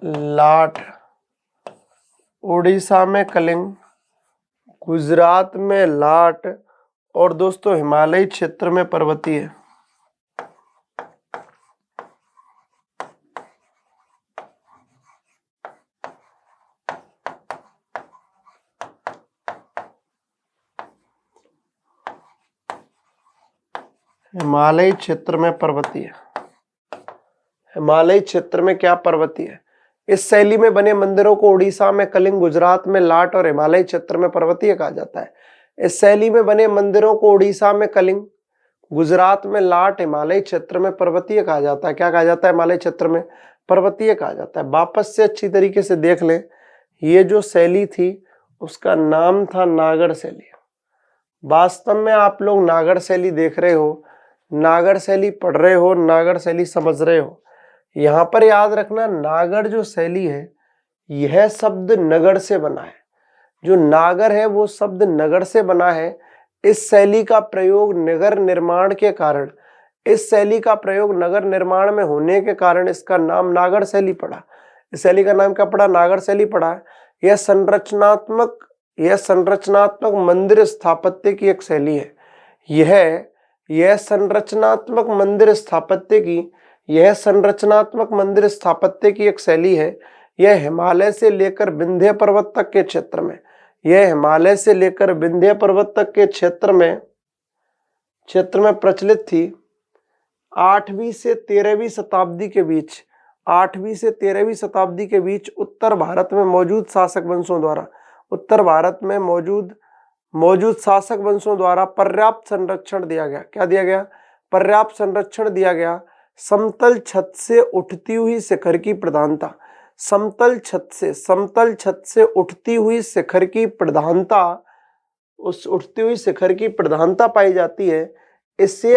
लाट, उड़ीसा में कलिंग, गुजरात में लाट और दोस्तों हिमालयी क्षेत्र में पर्वतीय। हिमालयी क्षेत्र में पर्वतीय, हिमालयी क्षेत्र में क्या पर्वतीय। इस शैली में बने मंदिरों को उड़ीसा में कलिंग, गुजरात में लाट और हिमालयी क्षेत्र में पर्वतीय कहा जाता है। इस शैली में बने मंदिरों को उड़ीसा में कलिंग, गुजरात में लाट, हिमालयी क्षेत्र में पर्वतीय कहा जाता है। क्या कहा जाता है? हिमालयी क्षेत्र में पर्वतीय कहा जाता है। वापस से अच्छी तरीके से देख लें, ये जो शैली थी उसका नाम था नागर शैली। वास्तव में आप लोग नागर शैली देख रहे हो, नागर शैली पढ़ रहे हो, नागर शैली समझ रहे हो। यहां पर याद रखना, नागर जो शैली है यह शब्द नगर से बना है। जो नागर है वो शब्द नगर से बना है। इस शैली का प्रयोग नगर निर्माण के कारण, इस शैली का प्रयोग नगर निर्माण में होने के कारण इसका नाम नागर शैली पड़ा। इस शैली का नाम क्या पड़ा? नागर शैली पड़ा। यह संरचनात्मक मंदिर स्थापत्य की एक शैली है। यह संरचनात्मक मंदिर स्थापत्य की एक शैली है। यह हिमालय से लेकर विंध्य पर्वत तक के क्षेत्र में, यह हिमालय से लेकर विंध्य पर्वत तक के क्षेत्र में प्रचलित थी। 8वीं से 13वीं शताब्दी के बीच, 8वीं से 13वीं शताब्दी के बीच उत्तर भारत में मौजूद शासक वंशों द्वारा, उत्तर भारत में मौजूद शासक वंशों द्वारा पर्याप्त संरक्षण दिया गया। क्या दिया गया? पर्याप्त संरक्षण दिया गया। समतल छत से उठती हुई शिखर की प्रधानता, समतल छत से उठती हुई शिखर की प्रधानता, उस उठती हुई शिखर की प्रधानता पाई जाती है। इसे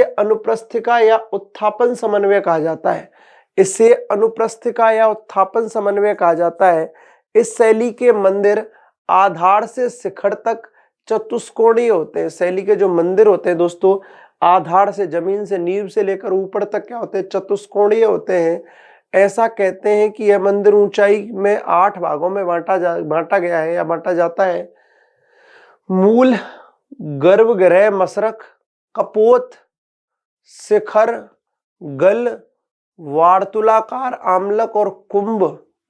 अनुप्रस्थिका या उत्थापन समन्वय कहा जाता है। इसे अनुप्रस्थिका या उत्थापन समन्वय कहा जाता है। इस शैली के मंदिर आधार से शिखर तक चतुष्कोणीय होते हैं। शैली के जो मंदिर होते हैं दोस्तों, आधार से, जमीन से, नींव से लेकर ऊपर तक क्या होते हैं? चतुष्कोणीय होते हैं। ऐसा कहते हैं कि यह मंदिर ऊंचाई में 8 भागों में बांटा गया है या बांटा जाता है। मूल, गर्भगृह, मशरक, कपोत, शिखर, गल, वार्तुलाकार, आमलक और कुंभ।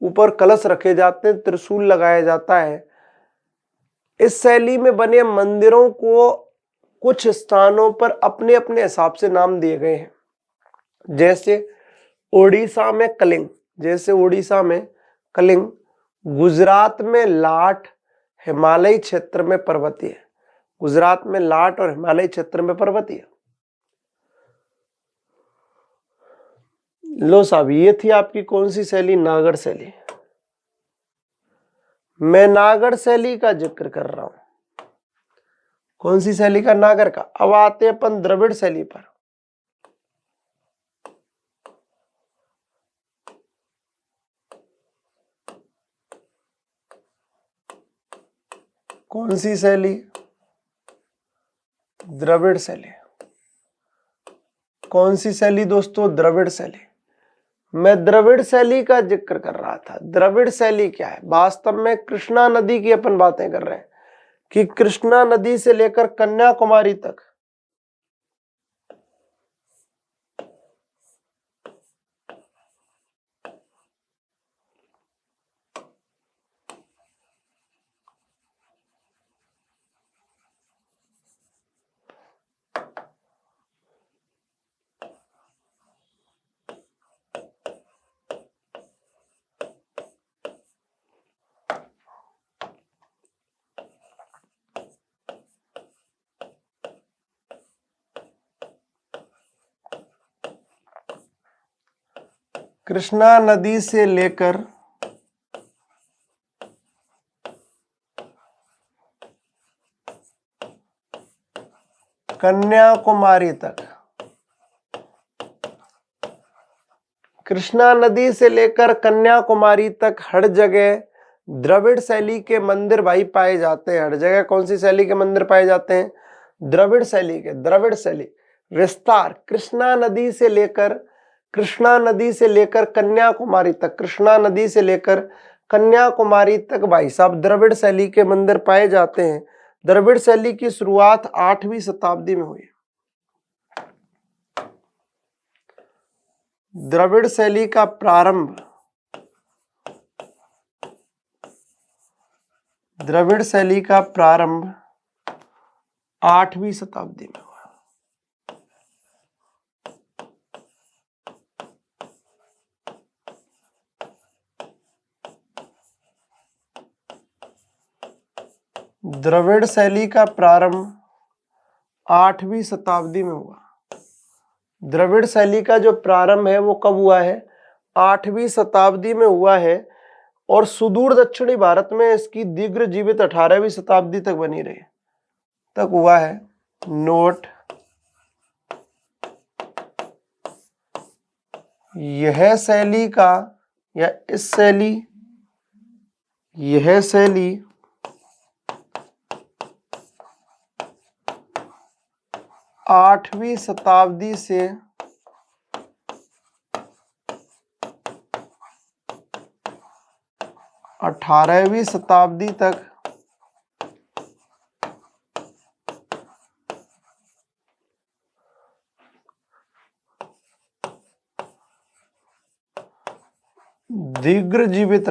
ऊपर कलश रखे जाते हैं, त्रिशूल लगाया जाता है। इस शैली में बने मंदिरों को कुछ स्थानों पर अपने अपने हिसाब से नाम दिए गए हैं। जैसे ओडिशा में कलिंग, गुजरात में लाट, हिमालयी क्षेत्र में पर्वतीय। गुजरात में लाट और हिमालयी क्षेत्र में पर्वतीय। लो साहब, ये थी आपकी कौन सी शैली? नागर शैली। मैं नागर शैली का जिक्र कर रहा हूं। कौन सी शैली का? नागर का। अब आते हैं अपन द्रविड़ शैली पर। कौन सी शैली? द्रविड़ शैली। कौन सी शैली दोस्तों? द्रविड़ शैली। मैं द्रविड़ शैली का जिक्र कर रहा था। द्रविड़ शैली क्या है? वास्तव में कृष्णा नदी की अपन बातें कर रहे हैं कि कृष्णा नदी से लेकर कन्याकुमारी तक कृष्णा नदी से लेकर कन्याकुमारी तक कृष्णा नदी से लेकर कन्याकुमारी तक हर जगह द्रविड़ शैली के मंदिर भाई पाए जाते हैं। हर जगह कौन सी शैली के मंदिर पाए जाते हैं? द्रविड़ शैली के। द्रविड़ शैली। विस्तार, कृष्णा नदी से लेकर कन्याकुमारी तक, कृष्णा नदी से लेकर कन्याकुमारी तक भाई साहब द्रविड़ शैली के मंदिर पाए जाते हैं। द्रविड़ शैली की शुरुआत 8वीं शताब्दी में हुई। द्रविड़ शैली का प्रारंभ 8वीं शताब्दी में हुआ। द्रविड़ शैली का प्रारंभ 8वीं शताब्दी में हुआ। द्रविड़ शैली का जो प्रारंभ है वो कब हुआ है? 8वीं शताब्दी में हुआ है और सुदूर दक्षिणी भारत में इसकी दीर्घ जीवित 18वीं शताब्दी तक बनी रही तक हुआ है। नोट, यह शैली का या इस शैली, यह शैली 8वीं शताब्दी से 18वीं शताब्दी तक दीर्घ जीवित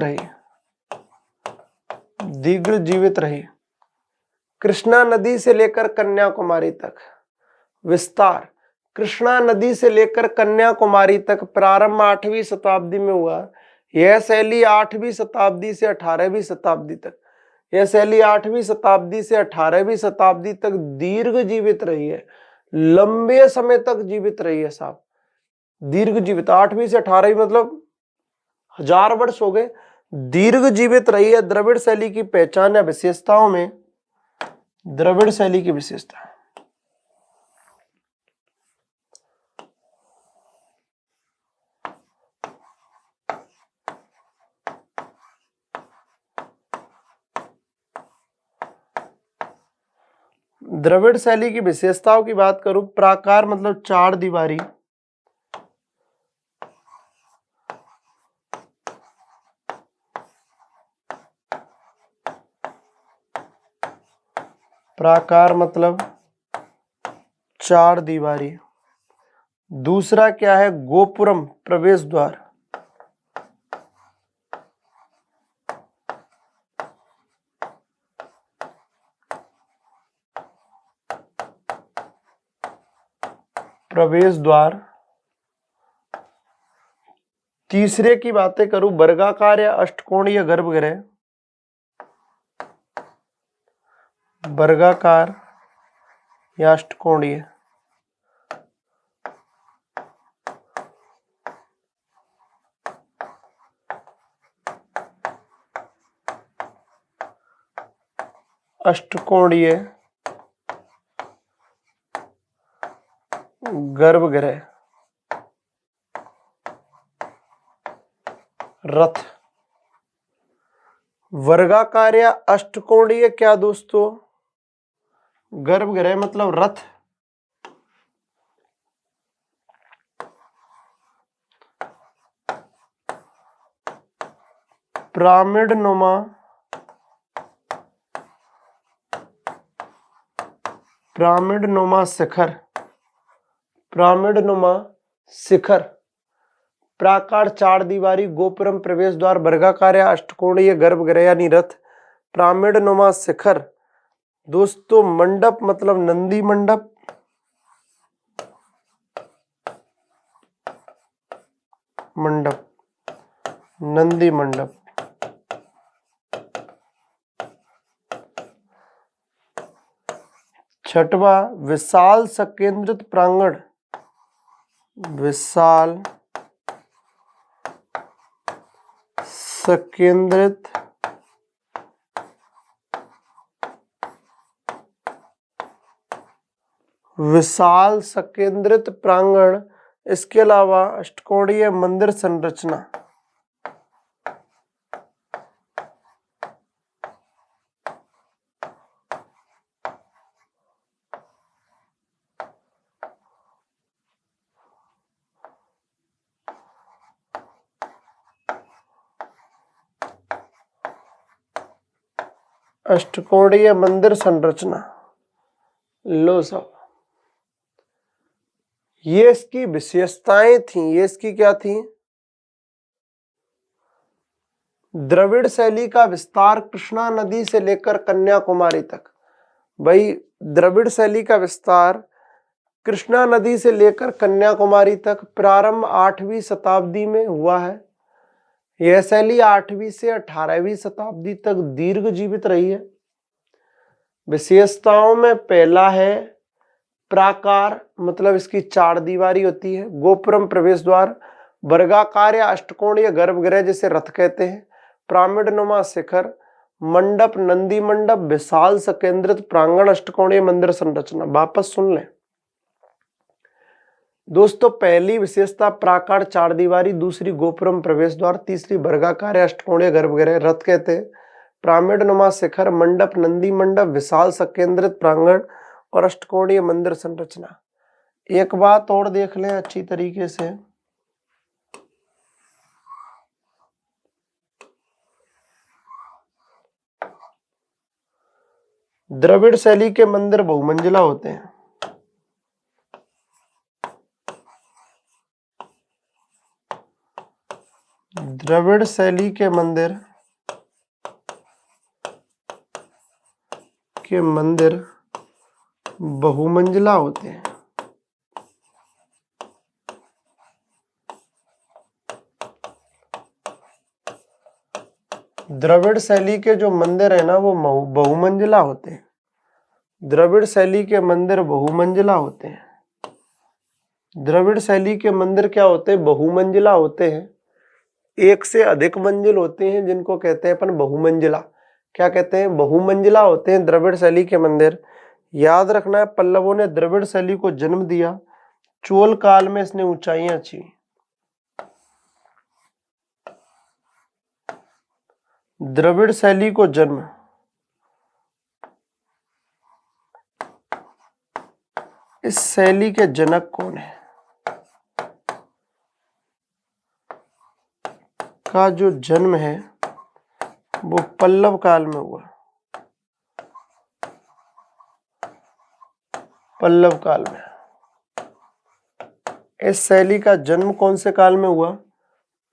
रही। कृष्णा नदी से लेकर कन्याकुमारी तक। विस्तार, कृष्णा नदी से लेकर कन्याकुमारी तक प्रारंभ 8वीं शताब्दी में हुआ। यह शैली 8वीं शताब्दी से 18वीं शताब्दी तक, यह शैली 8वीं शताब्दी से 18वीं शताब्दी तक दीर्घ जीवित रही है, लंबे समय तक जीवित रही है साहब। दीर्घ जीवित, 8वीं से 18वीं मतलब 1000 वर्ष हो गए, दीर्घ जीवित रही है। द्रविड़ शैली की पहचान या विशेषताओं में, द्रविड़ शैली की विशेषता, द्रविड़ शैली की विशेषताओं की बात करूं, प्राकार मतलब चार दीवारी, प्राकार मतलब चार दीवारी। दूसरा क्या है? गोपुरम, प्रवेश द्वार। प्रवेश द्वार। तीसरे की बातें करूं, वर्गाकार या अष्टकोणीय गर्भगृह, वर्गाकार या अष्टकोणीय। अष्टकोणीय गर्भगृह। रथ। वर्गाकार या अष्टकोणीय क्या दोस्तों? गर्भगृह मतलब रथ। पिरामिड नुमा शिखर। प्राकार चार दीवारी, गोपुरम, प्रवेश द्वार, वर्गाकार या अष्टकोणीय गर्भगृह यानी रथ, पिरामिड नुमा शिखर। दोस्तों मंडप मतलब नंदी मंडप, नंदी मंडप। छठवा, विशाल संकेंद्रित प्रांगण, विशाल संकेंद्रित प्रांगण इसके अलावा अष्टकोणीय मंदिर संरचना, अष्टकोणीय मंदिर संरचना, लो साहब, ये इसकी विशेषताएं थी। ये इसकी क्या थी? द्रविड़ शैली का विस्तार कृष्णा नदी से लेकर कन्याकुमारी तक। भाई द्रविड़ शैली का विस्तार कृष्णा नदी से लेकर कन्याकुमारी तक प्रारंभ 8वीं शताब्दी में हुआ है। यह शैली 8वीं से 18वीं शताब्दी तक दीर्घ जीवित रही है। विशेषताओं में पहला है प्राकार, मतलब इसकी 4 दीवारी होती है। गोपुरम प्रवेश द्वार, वर्गाकार या अष्टकोणीय गर्भगृह जिसे रथ कहते हैं। पिरामिडनुमा शिखर, मंडप, नंदी मंडप, विशाल सकेंद्रित प्रांगण, अष्टकोणीय मंदिर संरचना। वापस सुन लें दोस्तों, पहली विशेषता प्राकार 4 दीवारी, दूसरी गोपुरम प्रवेश द्वार, तीसरी वर्गाकार या अष्टकोणीय गर्भगृह रथ कहते हैं। पिरामिडनुमा शिखर, मंडप, नंदी मंडप, विशाल सकेंद्रित प्रांगण और अष्टकोणीय मंदिर संरचना। एक बात और देख लें अच्छी तरीके से, द्रविड़ शैली के मंदिर बहुमंजिला होते हैं। द्रविड़ शैली के मंदिर बहुमंजिला होते हैं। द्रविड़ शैली के जो मंदिर है ना वो बहुमंजिला होते हैं। द्रविड़ शैली के मंदिर बहुमंजिला होते हैं। द्रविड़ शैली के मंदिर क्या होते हैं? बहुमंजिला होते हैं। एक से अधिक मंजिल होते हैं जिनको कहते हैं अपन बहुमंजिला। क्या कहते हैं? बहुमंजिला होते हैं द्रविड़ शैली के मंदिर। याद रखना है, पल्लवों ने द्रविड़ शैली को जन्म दिया, चोल काल में इसने ऊंचाइयां छुई। द्रविड़ शैली को जन्म इस शैली के जनक कौन है? का जो जन्म है वो पल्लव काल में हुआ। पल्लव काल में। इस शैली का जन्म कौन से काल में हुआ?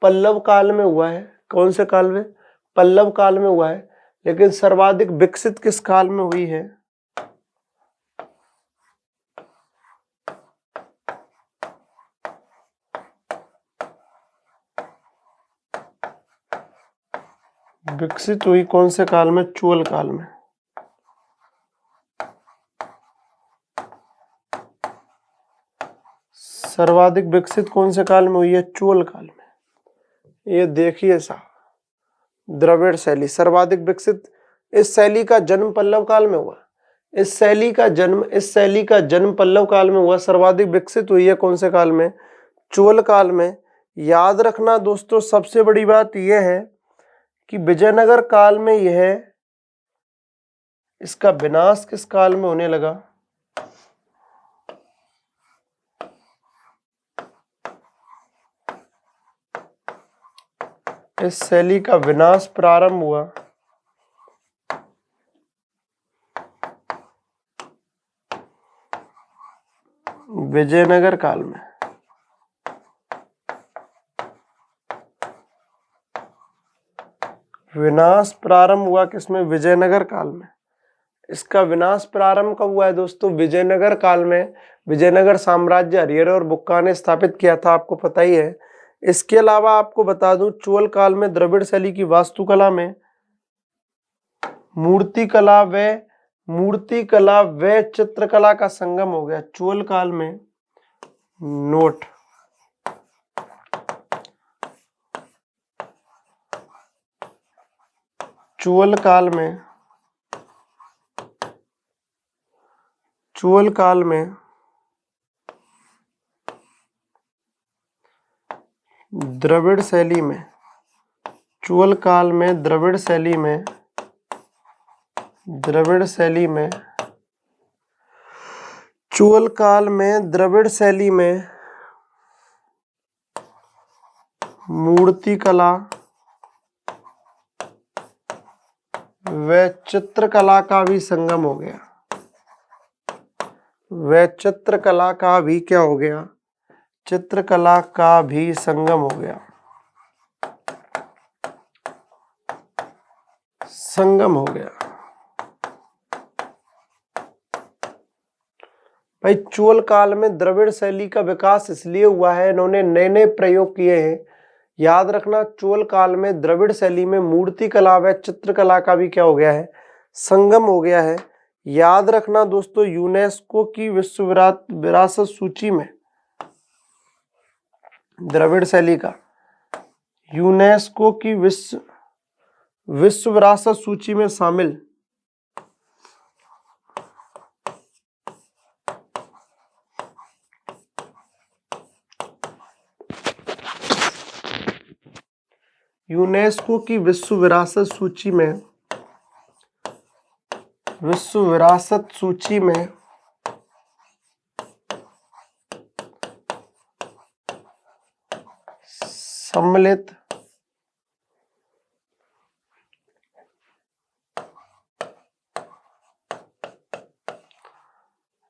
पल्लव काल में हुआ है। कौन से काल में? पल्लव काल में हुआ है। लेकिन सर्वाधिक विकसित किस काल में हुई है? विकसित हुई कौन से काल में? चोल काल में। सर्वाधिक विकसित कौन से काल में हुई है? चोल काल में। ये देखिए साहब, द्रविड़ शैली सर्वाधिक विकसित। इस शैली का जन्म पल्लव काल में हुआ। इस शैली का जन्म पल्लव काल में हुआ। सर्वाधिक विकसित हुई है कौन से काल में? चोल काल में। याद रखना दोस्तों, सबसे बड़ी बात यह है कि विजयनगर काल में इसका विनाश किस काल में होने लगा? इस शैली का विनाश प्रारंभ हुआ विजयनगर काल में। विनाश प्रारंभ हुआ किसमें? विजयनगर काल में। इसका विनाश प्रारंभ कब हुआ है दोस्तों? विजयनगर काल में। विजयनगर साम्राज्य हरिहर और बुक्का ने स्थापित किया था, आपको पता ही है। इसके अलावा आपको बता दूं, चोल काल में द्रविड़ शैली की वास्तुकला में मूर्तिकला व चित्रकला का संगम हो गया। चोल काल में नोट चोल काल में द्रविड़ शैली में, चोल काल में द्रविड़ शैली में, चोल काल में द्रविड़ शैली में मूर्तिकला व चित्रकला का भी संगम हो गया। व चित्रकला का भी क्या हो गया? चित्रकला का भी संगम हो गया, संगम हो गया। भाई चोल काल में द्रविड़ शैली का विकास इसलिए हुआ है, इन्होंने नए नए प्रयोग किए हैं। याद रखना, चोल काल में द्रविड़ शैली में मूर्ति कला व चित्रकला का भी क्या हो गया है? संगम हो गया है। याद रखना दोस्तों, यूनेस्को की विश्व विरासत सूची में द्रविड़ शैली का, यूनेस्को की विश्व विरासत सूची में शामिल यूनेस्को की विश्व विरासत सूची में सम्मिलित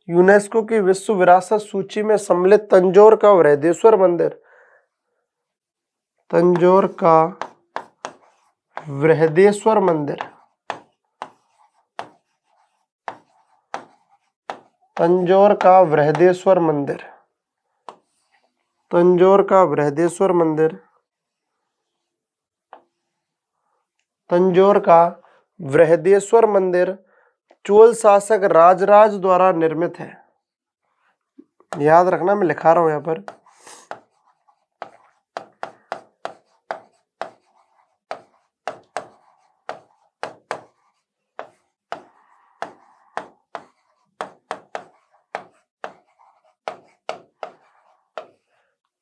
यूनेस्को की विश्व विरासत सूची में सम्मिलित तंजौर का बृहदेश्वर मंदिर, तंजौर का बृहदेश्वर मंदिर, तंजौर का बृहदेश्वर मंदिर, तंजौर का बृहदेश्वर मंदिर, तंजौर का बृहदेश्वर मंदिर चोल शासक राजराज द्वारा निर्मित है। याद रखना, मैं लिखा रहा हूं यहां पर।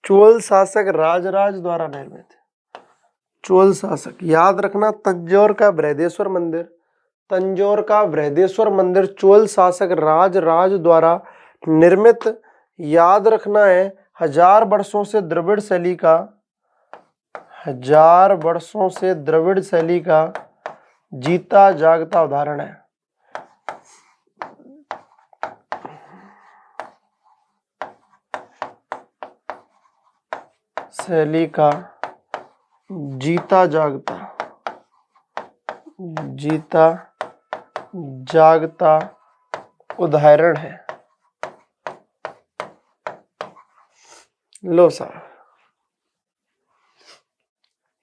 चोल शासक राजराज द्वारा निर्मित, चोल शासक। याद रखना, तंजौर का बृहदेश्वर मंदिर, तंजौर का बृहदेश्वर मंदिर चोल शासक राजराज द्वारा निर्मित। याद रखना है, 1000 वर्षों से द्रविड़ शैली का, 1000 वर्षों से द्रविड़ शैली का जीता जागता उदाहरण है। शैली का जीता जागता उदाहरण है। लो साहब,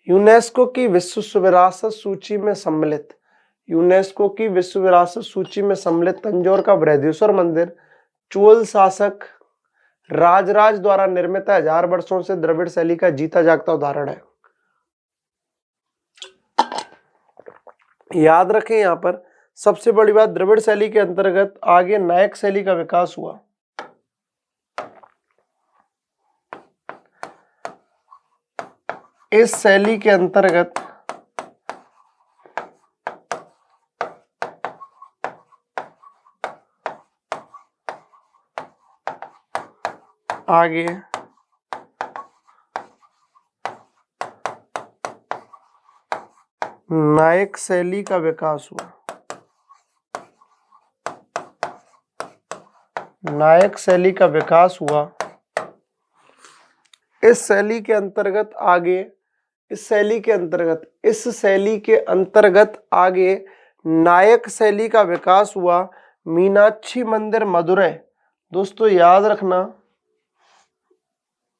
यूनेस्को की विश्व विरासत सूची में सम्मिलित, यूनेस्को की विश्व विरासत सूची में सम्मिलित तंजौर का बृहदेश्वर मंदिर चोल शासक राजराज द्वारा निर्मित है। 1000 वर्षों से द्रविड़ शैली का जीता जागता उदाहरण है। याद रखें, यहां पर सबसे बड़ी बात, द्रविड़ शैली के अंतर्गत आगे नायक शैली का विकास हुआ। इस शैली के अंतर्गत आगे नायक शैली का विकास हुआ। नायक शैली का विकास हुआ। इस शैली के अंतर्गत आगे, इस शैली के अंतर्गत आगे नायक शैली का विकास हुआ। मीनाक्षी मंदिर मदुरै, दोस्तों याद रखना,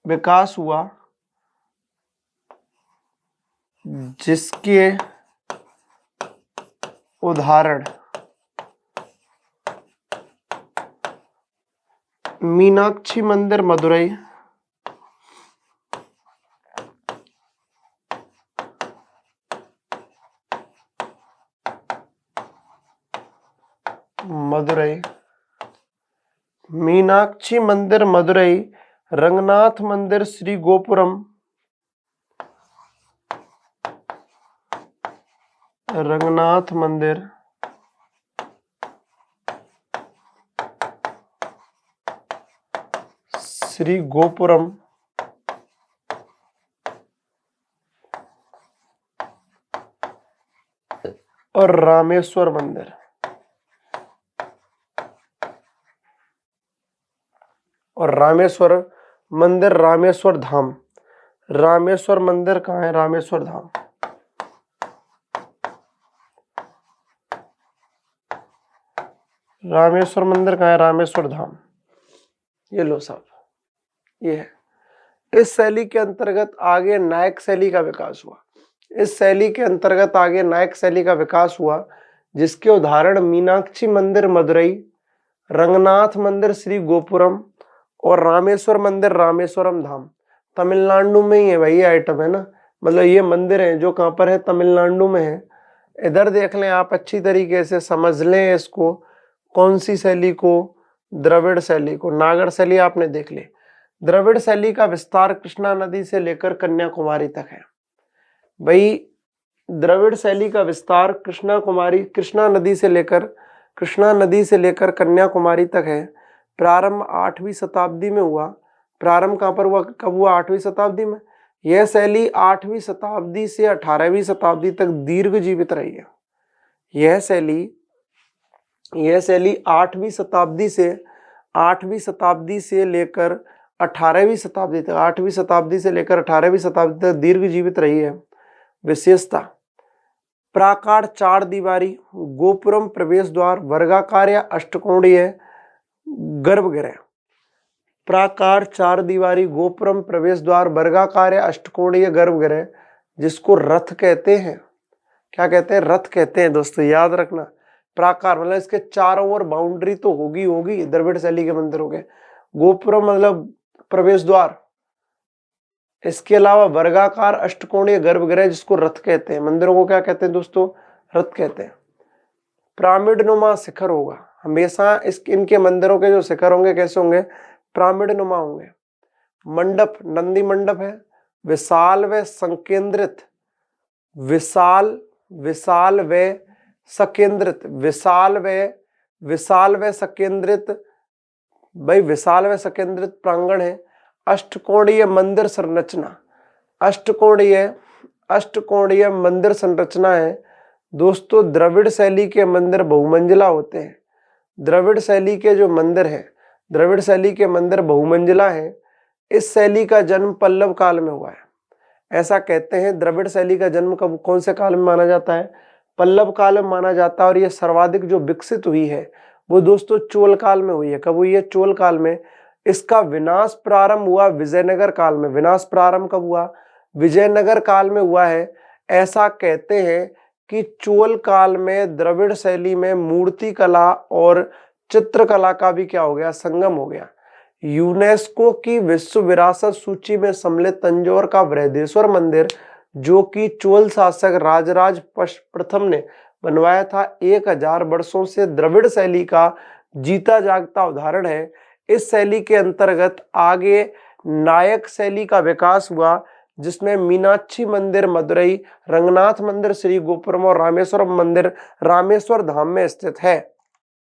विकास हुआ, जिसके उदाहरण मीनाक्षी मंदिर मदुरै, मीनाक्षी मंदिर मदुरै, रंगनाथ मंदिर श्री गोपुरम, रंगनाथ मंदिर श्री गोपुरम और रामेश्वर मंदिर। और रामेश्वर मंदिर, रामेश्वर धाम। रामेश्वर मंदिर कहाँ है? रामेश्वर धाम। रामेश्वर मंदिर कहाँ है? रामेश्वर धाम। ये लो साहब, ये है। इस शैली के अंतर्गत आगे नायक शैली का विकास हुआ। इस शैली के अंतर्गत आगे नायक शैली का विकास हुआ, जिसके उदाहरण मीनाक्षी मंदिर मदुरई, रंगनाथ मंदिर श्री गोपुरम और रामेश्वर मंदिर रामेश्वरम धाम। तमिलनाडु में ही है भाई, ये आइटम है ना, मतलब ये मंदिर है जो कहाँ पर है? तमिलनाडु में है। इधर देख लें आप, अच्छी तरीके से समझ लें इसको। कौन सी शैली को? द्रविड़ शैली को। नागर शैली आपने देख ली। द्रविड़ शैली का विस्तार कृष्णा नदी से लेकर कन्याकुमारी तक है। भाई द्रविड़ शैली का विस्तार कृष्णा नदी से लेकर कन्याकुमारी तक है। प्रारंभ 8वीं शताब्दी में हुआ। प्रारंभ कहाँ पर हुआ? कब हुआ? 8वीं शताब्दी में। यह शैली 8वीं शताब्दी से 18वीं शताब्दी तक दीर्घ जीवित रही है। यह शैली 8वीं शताब्दी से लेकर 18वीं शताब्दी तक, 8वीं शताब्दी से लेकर 18वीं शताब्दी तक दीर्घ जीवित रही है। विशेषता: प्राकार 4 दीवारी, गोपुरम प्रवेश द्वार, वर्गाकार या अष्टकोणीय गर्भगृह। प्राकार 4 दीवारी, गोपुरम प्रवेश द्वार, वर्गाकार या अष्टकोणीय गर्भगृह, जिसको रथ कहते हैं। क्या कहते हैं? रथ कहते हैं दोस्तों, याद रखना। प्राकार मतलब इसके चारों ओर बाउंड्री तो होगी द्रविड़ शैली के मंदिरों के। गोपुरम मतलब प्रवेश द्वार, इसके अलावा वर्गाकार अष्टकोणीय गर्भगृह, जिसको रथ कहते हैं। मंदिरों को क्या कहते हैं दोस्तों? रथ कहते हैं। पिरामिड नुमा शिखर होगा हमेशा। इनके मंदिरों के जो शिखर होंगे कैसे होंगे? पिरामिड नुमा होंगे। मंडप नंदी मंडप है। विशाल व संकेंद्रित, विशाल व संकेंद्रित भाई विशाल व संकेंद्रित प्रांगण है। अष्टकोणीय मंदिर संरचना, अष्टकोणीय मंदिर संरचना है। दोस्तों द्रविड़ शैली के मंदिर बहुमंजिला होते हैं। द्रविड़ शैली के जो मंदिर है, द्रविड़ शैली के मंदिर बहुमंजिला है। इस शैली का जन्म पल्लव काल में हुआ है, ऐसा कहते हैं। द्रविड़ शैली का जन्म कब, कौन से काल में माना जाता है? पल्लव काल में माना जाता है। और यह सर्वाधिक जो विकसित हुई है वो दोस्तों चोल काल में हुई है। कब हुई है? चोल काल में। इसका विनाश प्रारंभ हुआ विजयनगर काल में। विनाश प्रारंभ कब हुआ? विजयनगर काल में हुआ है। ऐसा कहते हैं कि चोल काल में द्रविड़ शैली में मूर्ति कला और चित्रकला का भी क्या हो गया? संगम हो गया। यूनेस्को की विश्व विरासत सूची में सम्मिलित तंजौर का बृहदेश्वर मंदिर, जो कि चोल शासक राजराज प्रथम ने बनवाया था, 1000 वर्षों से द्रविड़ शैली का जीता जागता उदाहरण है। इस शैली के अंतर्गत आगे नायक शैली का विकास हुआ, जिसमें मीनाक्षी मंदिर मदुरई, रंगनाथ मंदिर श्री गोपुरम और रामेश्वरम मंदिर रामेश्वर धाम में स्थित है।